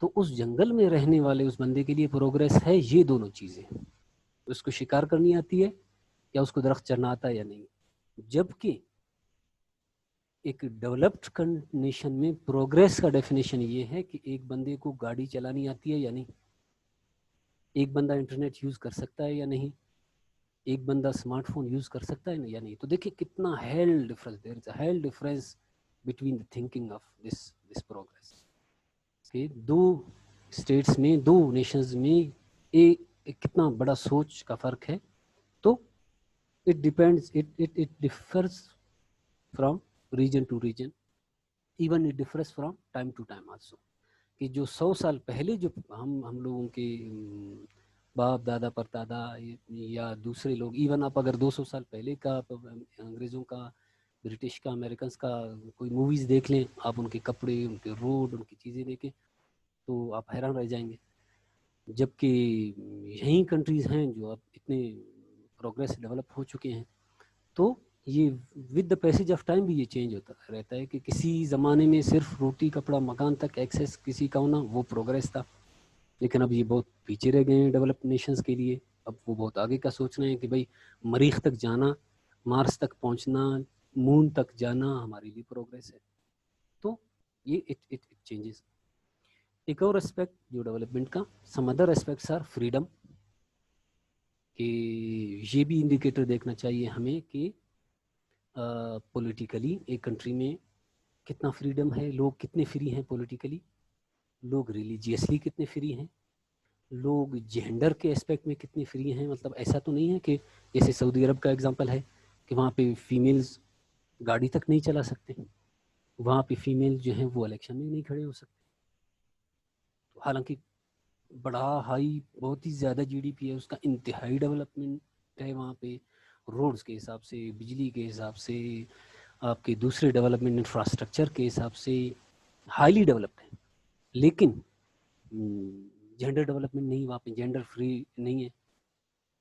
تو اس جنگل میں رہنے والے اس بندے کے لیے پروگریس ہے یہ دونوں چیزیں, اس کو شکار کرنی آتی ہے یا اس کو درخت چڑھنا آتا ہے یا نہیں. جبکہ ایک ڈیولپڈ نیشن میں پروگریس کا ڈیفینیشن یہ ہے کہ ایک بندے کو گاڑی چلانی آتی ہے یا نہیں, ایک بندہ انٹرنیٹ یوز کر سکتا ہے یا نہیں, ایک بندہ اسمارٹ فون یوز کر سکتا ہے یا نہیں. تو دیکھیں کتنا hell difference, there is a hell difference between the thinking of this progress. کہ 2 اسٹیٹس میں 2 نیشنز میں ایک کتنا بڑا سوچ کا فرق ہے. تو it depends, it differs from region to region, even it differs from time to time also. کہ جو 100 سال پہلے جو ہم لوگوں کے باپ دادا پر دادا یا دوسرے لوگ, ایون آپ اگر 200 سال پہلے کا انگریزوں کا, برٹش کا, امریکنس کا کوئی موویز دیکھ لیں, آپ ان کے کپڑے, ان کے روڈ, ان کی چیزیں دیکھیں تو آپ حیران رہ جائیں گے. جبکہ یہی کنٹریز ہیں جو اب اتنے پروگریس ڈیولپ ہو چکے ہیں. تو یہ with the passage of time بھی یہ چینج ہوتا رہتا ہے کہ کسی زمانے میں صرف روٹی کپڑا مکان تک ایکسیس کسی کا ہونا وہ پروگریس تھا, لیکن اب یہ بہت پیچھے رہ گئے ہیں ڈیولپ نیشنز کے لیے. اب وہ بہت آگے کا سوچ رہے ہیں کہ بھائی مریخ تک جانا, مارس تک پہنچنا, مون تک جانا ہمارے لیے پروگریس ہے. تو یہ اٹ چینجز. ایک اور اسپیکٹ جو ڈیولپمنٹ کا, some other aspects our freedom, کہ یہ بھی انڈیکیٹر دیکھنا چاہیے ہمیں کہ پولیٹیکلی ایک کنٹری میں کتنا فریڈم ہے, لوگ کتنے فری ہیں پولیٹیکلی, لوگ ریلیجیسلی کتنے فری ہیں, لوگ جینڈر کے اسپیکٹ میں کتنے فری ہیں. مطلب ایسا تو نہیں ہے کہ جیسے سعودی عرب کا ایگزامپل ہے کہ وہاں پہ فیمیلز گاڑی تک نہیں چلا سکتے, وہاں پہ فیمیل جو ہیں وہ الیکشن میں نہیں کھڑے ہو سکتے. حالانکہ بڑا ہائی, بہت ہی زیادہ جی ڈی پی ہے اس کا, انتہائی ڈیولپمنٹ ہے وہاں پہ, روڈز کے حساب سے, بجلی کے حساب سے, آپ کے دوسرے ڈیولپمنٹ انفراسٹرکچر کے حساب سے ہائیلی ڈیولپڈ ہے. لیکن جینڈر ڈیولپمنٹ نہیں, وہاں پہ جینڈر فری نہیں ہے.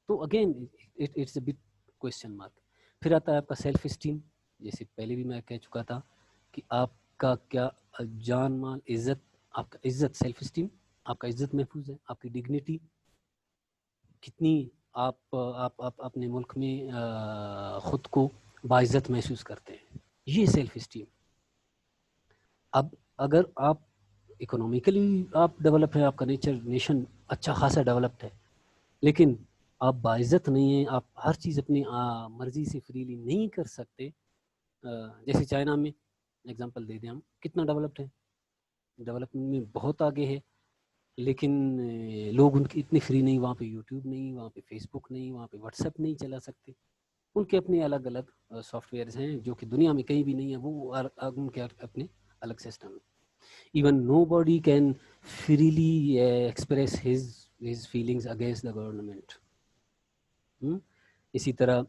تو again it's a big question mark. پھر آتا ہے آپ کا سیلف اسٹیم, جیسے پہلے بھی میں کہہ چکا تھا کہ آپ کا کیا جان مال, عزت, آپ کا عزت, سیلف اسٹیم, آپ کا عزت محفوظ ہے, آپ کی ڈگنیٹی کتنی, آپ اپنے ملک میں خود کو باعزت محسوس کرتے ہیں, یہ سیلف اسٹیم. اب اگر آپ اکنومیکلی آپ ڈیولپ ہے, آپ کا نیشن اچھا خاصا ڈیولپڈ ہے, لیکن آپ باعزت نہیں ہیں, آپ ہر چیز اپنی مرضی سے فریلی نہیں کر سکتے. جیسے چائنا میں ایگزامپل دے دیں ہم, کتنا ڈیولپڈ ہے, ڈیولپمنٹ میں بہت آگے ہے, لیکن لوگ ان کی اتنے فری نہیں, وہاں پہ یوٹیوب نہیں, وہاں پہ فیس بک نہیں, وہاں پہ واٹس ایپ نہیں چلا سکتے. ان کے اپنے الگ الگ سافٹ ویئرز ہیں جو کہ دنیا میں کہیں بھی نہیں ہے, وہ ان کے اپنے الگ سسٹم ہے. Even nobody can freely express his feelings against the government. اسی طرح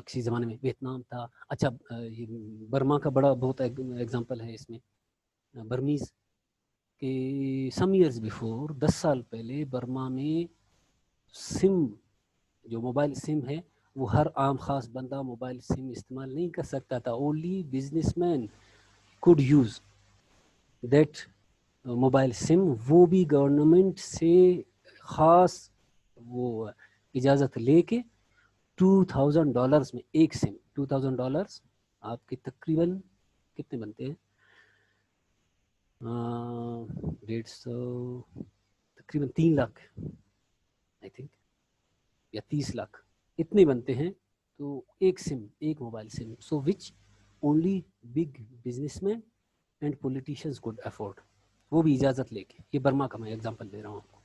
کسی زمانے میں ویتنام تھا. اچھا یہ برما کا بڑا بہت ایگزامپل ہے اس میں. برمیز کہ سم ایئرز بیفور 10 سال پہلے برما میں سم جو موبائل سم ہے وہ ہر عام خاص بندہ موبائل سم استعمال نہیں کر سکتا تھا. Only businessman could use that mobile sim, وہ بھی گورنمنٹ سے خاص وہ اجازت لے کے $2000 میں ایک سم. $2000 آپ کے تقریباً کتنے بنتے ہیں؟ 150 تقریباً 3 لاکھ آئی تھنک یا 30 لاکھ اتنے بنتے ہیں. تو ایک سم, ایک mobile SIM, so which only big businessman and politicians could afford, وہ بھی اجازت لے کے. یہ برما کا میں ایگزامپل دے رہا ہوں آپ کو.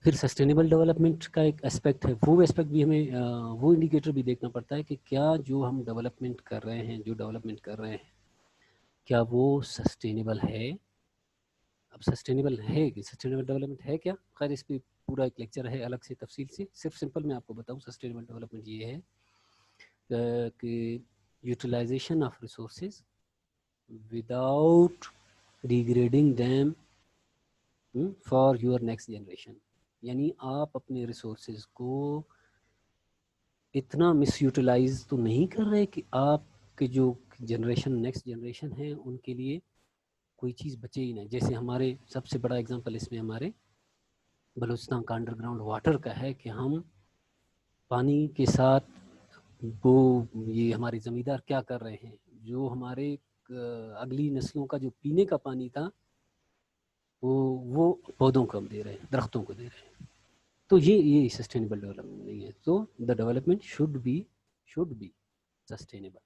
پھر سسٹینیبل ڈیولپمنٹ کا ایک اسپیکٹ ہے, وہ اسپیکٹ بھی ہمیں وہ انڈیکیٹر بھی دیکھنا پڑتا ہے کہ کیا جو ہم ڈیولپمنٹ کر رہے ہیں, جو ڈیولپمنٹ کر رہے ہیں کیا وہ سسٹینیبل ہے. اب سسٹینیبل ہے کہ سسٹینیبل ڈیولپمنٹ ہے کیا, خیر اس پہ پورا ایک لیکچر ہے الگ سے تفصیل سے. صرف سمپل میں آپ کو بتاؤں سسٹینیبل ڈیولپمنٹ یہ ہے کہ utilization of resources without degrading them for your next generation. یعنی آپ اپنے ریسورسز کو اتنا مس یوٹیلائز تو نہیں کر رہے کہ آپ کے جو جنریشن نیکسٹ جنریشن ہے ان کے لیے کوئی چیز بچے ہی نہیں. جیسے ہمارے سب سے بڑا اگزامپل اس میں ہمارے بلوچستان کا انڈر گراؤنڈ واٹر کا ہے کہ ہم پانی کے ساتھ وہ یہ ہمارے زمیندار کیا کر رہے ہیں, جو ہمارے اگلی نسلوں کا جو پینے کا پانی تھا وہ پودوں کو ہم دے رہے ہیں, درختوں کو دے رہے ہیں. تو یہ سسٹینیبل ڈیولپمنٹ نہیں ہے. تو the development should be sustainable.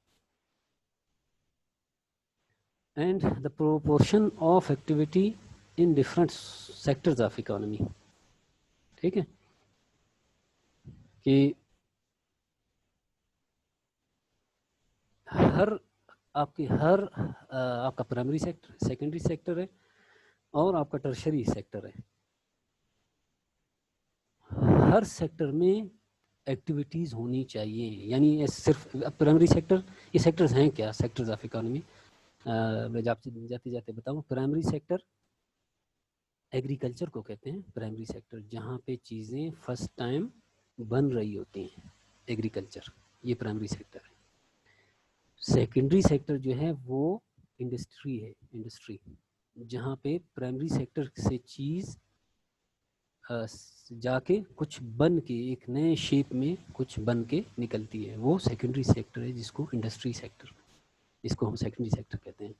And the proportion of activity in different sectors of economy. ٹھیک ہے کہ آپ کا پرائمری سیکٹر, سیکنڈری سیکٹر ہے اور آپ کا ٹرشری سیکٹر ہے. ہر سیکٹر میں ایکٹیویٹیز ہونی چاہیے. یعنی صرف پرائمری سیکٹر, یہ سیکٹرز ہیں کیا سیکٹرز آف اکانومی, میں جاتے جاتے بتاؤں. پرائمری سیکٹر ایگریکلچر کو کہتے ہیں پرائمری سیکٹر, جہاں پہ چیزیں فرسٹ ٹائم بن رہی ہوتی ہیں, ایگریکلچر یہ پرائمری سیکٹر ہے. سیکنڈری سیکٹر جو ہے وہ انڈسٹری ہے, انڈسٹری جہاں پہ پرائمری سیکٹر سے چیز جا کے کچھ بن کے ایک نئے شیپ میں کچھ بن کے نکلتی ہے, وہ سیکنڈری سیکٹر ہے جس کو انڈسٹری سیکٹر, جس کو ہم سیکنڈری سیکٹر کہتے ہیں.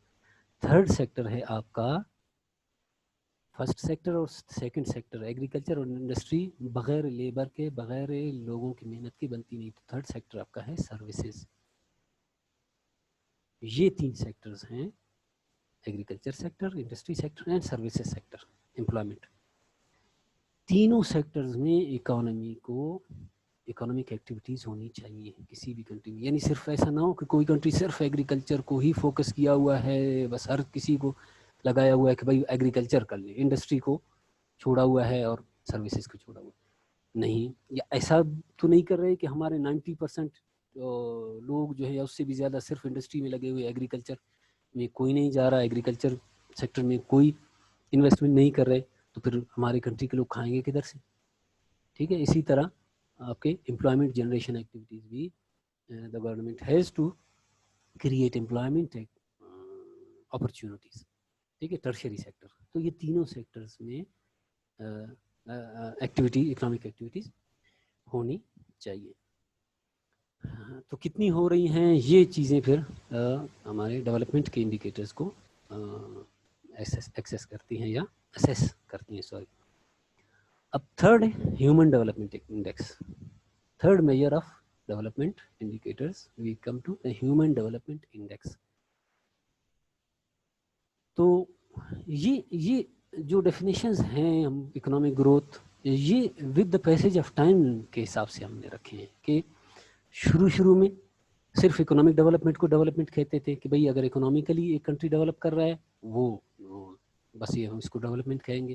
تھرڈ سیکٹر ہے آپ کا فرسٹ سیکٹر اور سیکنڈ سیکٹر, ایگریکلچر اور انڈسٹری بغیر لیبر کے, بغیر لوگوں کی محنت کی بنتی نہیں. تو تھرڈ سیکٹر آپ کا ہے سروسز. یہ 3 سیکٹرز ہیں, agriculture sector, industry sector and services sector, employment. تینوں سیکٹرز میں اکانومک ایکٹیویٹیز ہونی چاہیے کسی بھی کنٹری میں. یعنی صرف ایسا نہ ہو کہ کوئی کنٹری صرف ایگریکلچر کو ہی فوکس کیا ہوا ہے, بس ہر کسی کو لگایا ہوا ہے کہ بھائی ایگریکلچر کر لیں, انڈسٹری کو چھوڑا ہوا ہے اور سروسز کو چھوڑا ہوا ہے. نہیں, یا ایسا تو نہیں کر رہے کہ ہمارے 90% لوگ جو ہے اس سے بھی زیادہ صرف انڈسٹری میں لگے ہوئے, ایگریکلچر میں کوئی نہیں جا رہا, ایگریکلچر سیکٹر میں کوئی انویسٹمنٹ نہیں کر رہے, تو پھر ہمارے کنٹری کے لوگ کھائیں گے کدھر سے. ٹھیک ہے, اسی طرح آپ کے امپلائمنٹ جنریشن ایکٹیویٹیز بھی the government has to create employment opportunities. ٹھیک ہے, ٹرشری سیکٹر. تو یہ تینوں سیکٹرز میں ایکٹیویٹی, اکنامک ایکٹیویٹیز ہونی چاہیے. تو کتنی ہو رہی ہیں یہ چیزیں پھر ہمارے ڈیولپمنٹ کے انڈیکیٹرز کو ایکسیس کرتی ہیں یا اسیس کرتی ہیں, سوری. اب تھرڈ ہے human development index. Third measure of development indicators we come to the human development index. تو یہ جو ڈیفینیشنز ہیں ہم اکنامک گروتھ, یہ with the passage of time کے حساب سے ہم نے رکھے ہیں کہ شروع میں صرف اکنامک ڈیولپمنٹ کو ڈیولپمنٹ کہتے تھے کہ بھئی اگر اکنامیکلی ایک کنٹری ڈیولپ کر رہا ہے وہ بس یہ ہم اس کو ڈیولپمنٹ کہیں گے.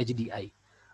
HDI।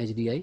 HDI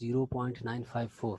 0.954,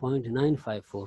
0.954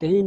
10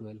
12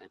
10,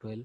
12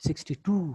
62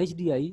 HDI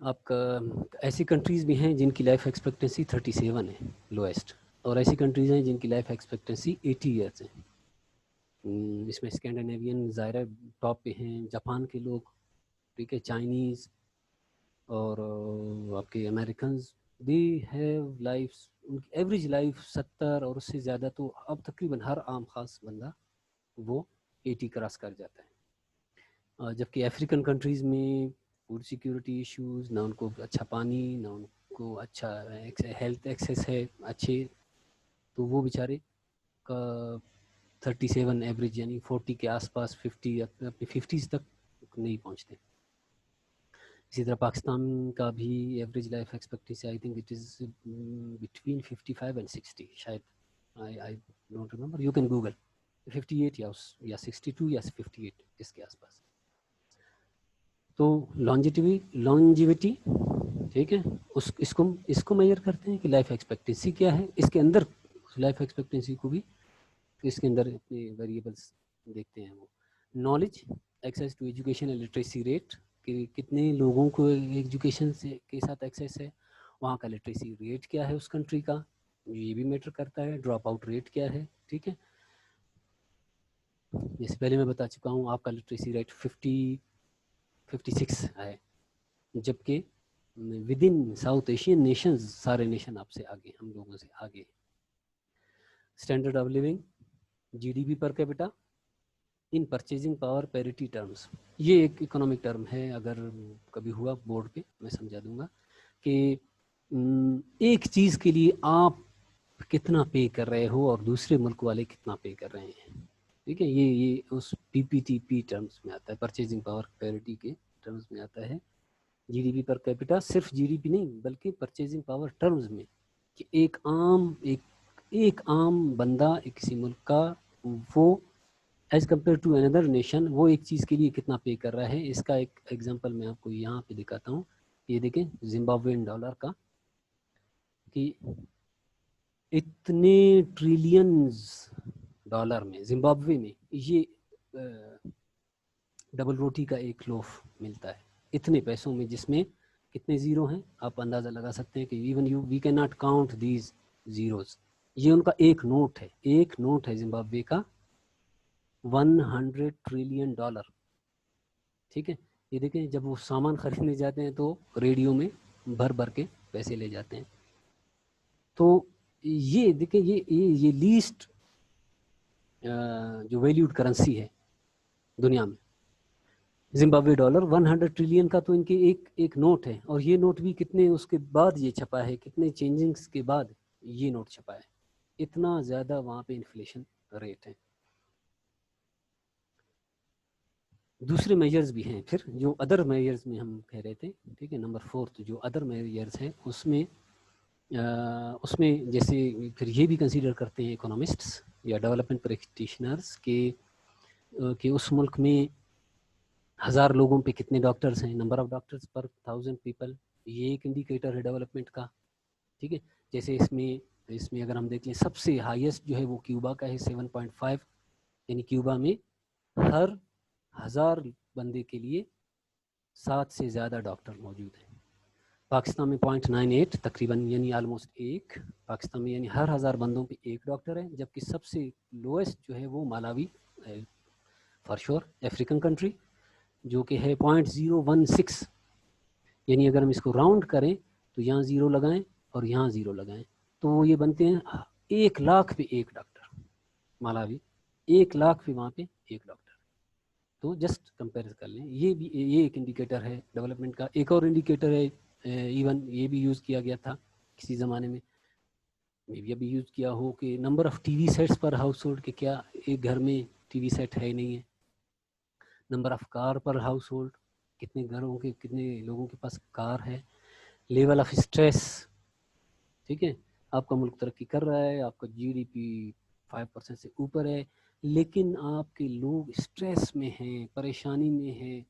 آپ کا ایسی کنٹریز بھی ہیں جن کی لائف ایکسپیکٹنسی 37 ہے لویسٹ، اور ایسی کنٹریز ہیں جن کی لائف ایکسپیکٹنسی 80 ایئرس ہیں. اس میں اسکینڈینیوین ظاہر ٹاپ پہ ہیں، جاپان کے لوگ، ٹھیک ہے، چائنیز اور آپ کے امریکنز، دی ہیو لائف، ان کی ایوریج لائف 70 اور اس سے زیادہ، تو اب تقریباً ہر عام خاص بندہ وہ 80 کراس کر جاتا ہے. جبکہ افریقن کنٹریز میں فوڈ سیکیورٹی ایشوز، نہ ان کو اچھا پانی، نہ ان کو اچھا ہیلتھ ایکسیس ہے اچھے، تو وہ بیچارے کا 37 ایوریج یعنی 40 کے آس پاس، 50 اپنے 50s تک نہیں پہنچتے. اسی طرح پاکستان کا بھی average life expectancy I think it is between 55 and 60 شاید، I don't remember, you can Google, 58 یا 62 یا 58 اس کے آس پاس. تو لانجیوٹی، ٹھیک ہے، اس کو میئر کرتے ہیں کہ لائف ایکسپیکٹنسی کیا ہے. اس کے اندر لائف ایکسپیکٹنسی کو بھی اس کے اندر اپنے ویریبلس دیکھتے ہیں. وہ knowledge, access to education and literacy rate, کہ کتنے لوگوں کو ایجوکیشن کے ساتھ ایکسیس ہے، وہاں کا لٹریسی ریٹ کیا ہے اس کنٹری کا، یہ بھی میٹر کرتا ہے. ڈراپ آؤٹ ریٹ کیا ہے، ٹھیک ہے، جیسے پہلے میں بتا چکا ہوں آپ کا لٹریسی ریٹ 56 ہے، جبکہ with in South Asian nations سارے نیشن آپ سے آگے، ہم لوگوں سے آگے. Standard of living, G D P per capita in purchasing power parity terms, یہ ایک اکنامک ٹرم ہے، اگر کبھی ہوا بورڈ پہ میں سمجھا دوں گا کہ ایک چیز کے لیے آپ کتنا پے کر رہے ہو اور دوسرے ملک والے کتنا پے کر رہے ہیں. ٹھیک ہے، یہ اس پی پی ٹی پی ٹرمز میں آتا ہے، پرچیزنگ پاور پیریٹی کے ٹرمز میں آتا ہے. G D P per capita صرف جی ڈی پی نہیں بلکہ پرچیزنگ پاور ٹرمز میں، کہ ایک عام بندہ کسی ملک کا وہ ایز کمپیئر ٹو اندر نیشن وہ ایک چیز کے لیے کتنا پے کر رہا ہے. اس کا ایک ایگزامپل میں آپ کو یہاں پہ دکھاتا ہوں. یہ دیکھیں زمبابوین ڈالر کا، کہ اتنے ٹریلینز ڈالر میں زمبابوے میں یہ ڈبل روٹی کا ایک لوف ملتا ہے اتنے پیسوں میں، جس میں کتنے زیرو ہیں آپ اندازہ لگا سکتے ہیں کہ even we can not count these zeros. یہ ان کا ایک نوٹ ہے زمبابوے کا 100 ٹریلین ڈالر. ٹھیک ہے، یہ دیکھیں جب وہ سامان خریدنے جاتے ہیں تو ریڈیو میں بھر کے پیسے لے جاتے ہیں. تو یہ دیکھیں یہ لیسٹ جو ویلیوڈ کرنسی ہے دنیا میں، زمبابوے ڈالر 100 ٹریلین کا تو ان کے ایک نوٹ ہے. اور یہ نوٹ بھی کتنے اس کے بعد یہ چھپا ہے، کتنے چینجنگز کے بعد یہ نوٹ چھپا ہے. اتنا زیادہ وہاں پہ انفلیشن ریٹ ہے. دوسرے میجرز بھی ہیں پھر جو ادر میجرز میں ہم کہہ رہے تھے. ٹھیک ہے، نمبر 4 جو ادر میجرز ہیں اس میں جیسے پھر یہ بھی کنسیڈر کرتے ہیں اکنامسٹس یا ڈیولپمنٹ پریکٹیشنرز کہ اس ملک میں 1000 لوگوں پہ کتنے ڈاکٹرز ہیں، number of doctors per 1000 people, یہ ایک انڈیکیٹر ہے ڈیولپمنٹ کا. ٹھیک ہے، جیسے اس میں اگر ہم دیکھ لیں سب سے ہائیسٹ جو ہے وہ کیوبا کا ہے 7.5، یعنی کیوبا میں ہر 1000 بندے کے لیے 7 سے زیادہ ڈاکٹر موجود ہیں. پاکستان میں 0.98 تقریباً، یعنی آلموسٹ ایک. پاکستان میں یعنی ہر 1000 بندوں پہ ایک ڈاکٹر ہے، جبکہ سب سے لویسٹ جو ہے وہ مالاوی فار شور افریقن کنٹری، جو کہ ہے 0.016، یعنی اگر ہم اس کو راؤنڈ کریں تو یہاں 0 لگائیں اور یہاں 0 لگائیں تو یہ بنتے ہیں 1 لاکھ پہ ایک ڈاکٹر. مالاوی 1 لاکھ پہ وہاں پہ ایک ڈاکٹر. تو جسٹ کمپیئر کر لیں. یہ ایک انڈیکیٹر ہے ڈیولپمنٹ کا. ایک اور انڈیکیٹر ہے، ایون یہ بھی یوز کیا گیا تھا کسی زمانے میں، بھی ابھی یوز کیا ہو، کہ number of T V sets per household, کہ کیا ایک گھر میں ٹی وی سیٹ ہے نہیں ہے. Number of car per house hold, کتنے گھروں کے کتنے لوگوں کے پاس کار ہے. لیول آف اسٹریس، ٹھیک ہے، آپ کا ملک ترقی کر رہا ہے، آپ کا جی ڈی پی 5% سے اوپر ہے، لیکن آپ کے لوگ اسٹریس میں ہیں، پریشانی میں ہیں،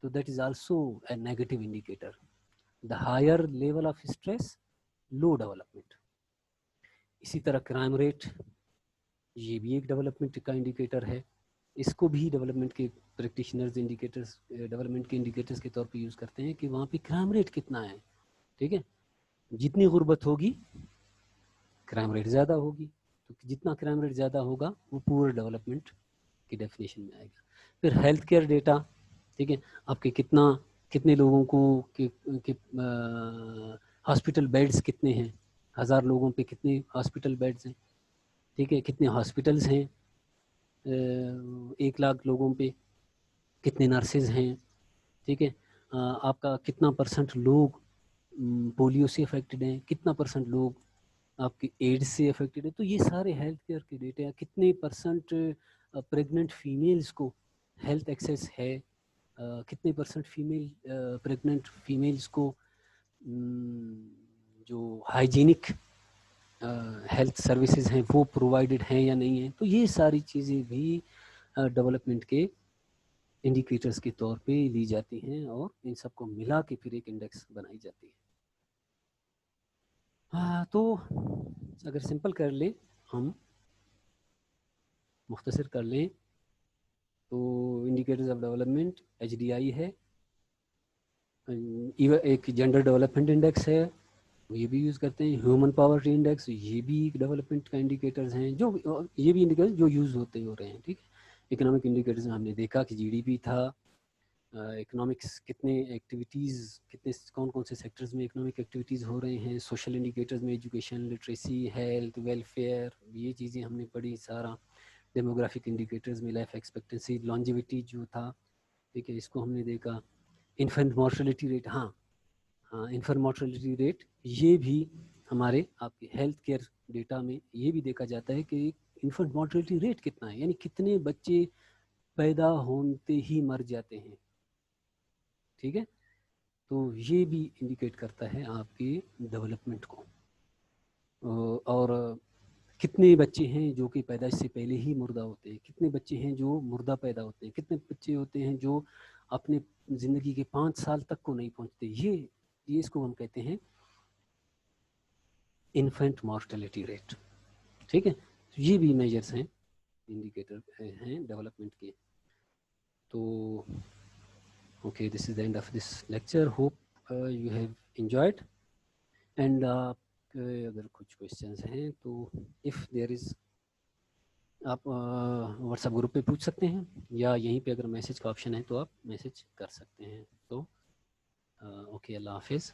تو that is also a negative indicator. The higher level of stress, low development. اسی طرح کرائم ریٹ، یہ بھی ایک ڈیولپمنٹ کا انڈیکیٹر ہے. اس کو بھی ڈیولپمنٹ کے پریکٹیشنرز انڈیکیٹرز ڈیولپمنٹ کے انڈیکیٹرز کے طور پہ یوز کرتے ہیں کہ وہاں پہ کرائم ریٹ کتنا ہے. ٹھیک ہے, جتنی غربت ہوگی کرائم ریٹ زیادہ ہوگی, تو جتنا کرائم ریٹ زیادہ ہوگا وہ پور ڈیولپمنٹ کی ڈیفینیشن میں آئے گا. پھر ہیلتھ کیئر ڈیٹا, ٹھیک ہے, آپ کے کتنے لوگوں کو ہاسپٹل بیڈز کتنے ہیں, 1000 لوگوں پہ کتنے ہاسپٹل بیڈز ہیں, ٹھیک ہے, کتنے ہاسپٹلز ہیں 1,00,000 لوگوں پہ, کتنے نرسز ہیں, ٹھیک ہے, آپ کا کتنا پرسنٹ لوگ پولیو سے افیکٹڈ ہیں, کتنا پرسنٹ لوگ آپ کی ایڈز سے افیکٹڈ ہے. تو یہ سارے ہیلتھ کیئر کے ڈیٹا ہیں. کتنے پرسنٹ پریگننٹ فیمیلز کو ہیلتھ ایکسیس ہے, کتنے پرسنٹ پریگننٹ فیمیلز کو جو ہائیجینک ہیلتھ سروسز ہیں وہ پرووائڈڈ ہیں یا نہیں ہیں. تو یہ ساری چیزیں بھی ڈیولپمنٹ کے انڈیکیٹرز کے طور پہ لی جاتی ہیں اور ان سب کو ملا کے پھر ایک انڈیکس بنائی جاتی ہے. تو اگر سمپل کر لیں, ہم مختصر کر لیں تو انڈیکیٹرز آف ڈیولپمنٹ HDI ہے, ایک جینڈر ڈیولپمنٹ انڈیکس ہے, یہ بھی یوز کرتے ہیں. ہیومن پاورٹی انڈیکس, یہ بھی ڈیولپمنٹ کا انڈیکیٹرز ہیں, جو یہ بھی انڈیکیٹر جو یوز ہو رہے ہیں. ٹھیک ہے, اکنامک انڈیکیٹرز میں ہم نے دیکھا کہ GDP تھا, اکنامکس کتنے ایکٹیویٹیز کون سے سیکٹرز میں اکنامک ایکٹیویٹیز ہو رہے ہیں. سوشل انڈیکیٹرز میں ایجوکیشن, لٹریسی, ہیلتھ, ویلفیئر, یہ چیزیں ہم نے پڑھی سارا. ڈیموگرافک انڈیکیٹرز میں لائف ایکسپیکٹنسی, لانجیوٹی جو تھا, ٹھیک ہے, اس کو ہم نے دیکھا. انفینٹ مورٹیلٹی ریٹ, ہاں انفینٹ مورٹیلٹی ریٹ یہ بھی ہمارے آپ کے ہیلتھ کیئر ڈیٹا میں یہ بھی دیکھا جاتا ہے کہ انفینٹ مورٹیلٹی ریٹ کتنا ہے, یعنی کتنے بچے پیدا ہوتے ہی مر جاتے ہیں. ٹھیک ہے, تو یہ بھی انڈیکیٹ کرتا ہے آپ کی ڈیولپمنٹ کو. اور کتنے بچے ہیں جو کہ پیدائش سے پہلے ہی مردہ ہوتے ہیں, کتنے بچے ہیں جو مردہ پیدا ہوتے ہیں, کتنے بچے ہوتے ہیں جو اپنے زندگی کے 5 سال تک کو نہیں پہنچتے. یہ اس کو ہم کہتے ہیں انفینٹ مورٹیلٹی ریٹ. ٹھیک ہے, یہ بھی میجرز ہیں, انڈیکیٹر ہیں ڈیولپمنٹ کے. تو okay, this is the end of this lecture. Hope you have enjoyed. And اگر کچھ questions ہیں تو if there is, آپ واٹس ایپ گروپ پہ پوچھ سکتے ہیں, یا یہیں پہ اگر میسج کا آپشن ہے تو آپ میسج کر سکتے ہیں. تو اوکے, اللہ حافظ.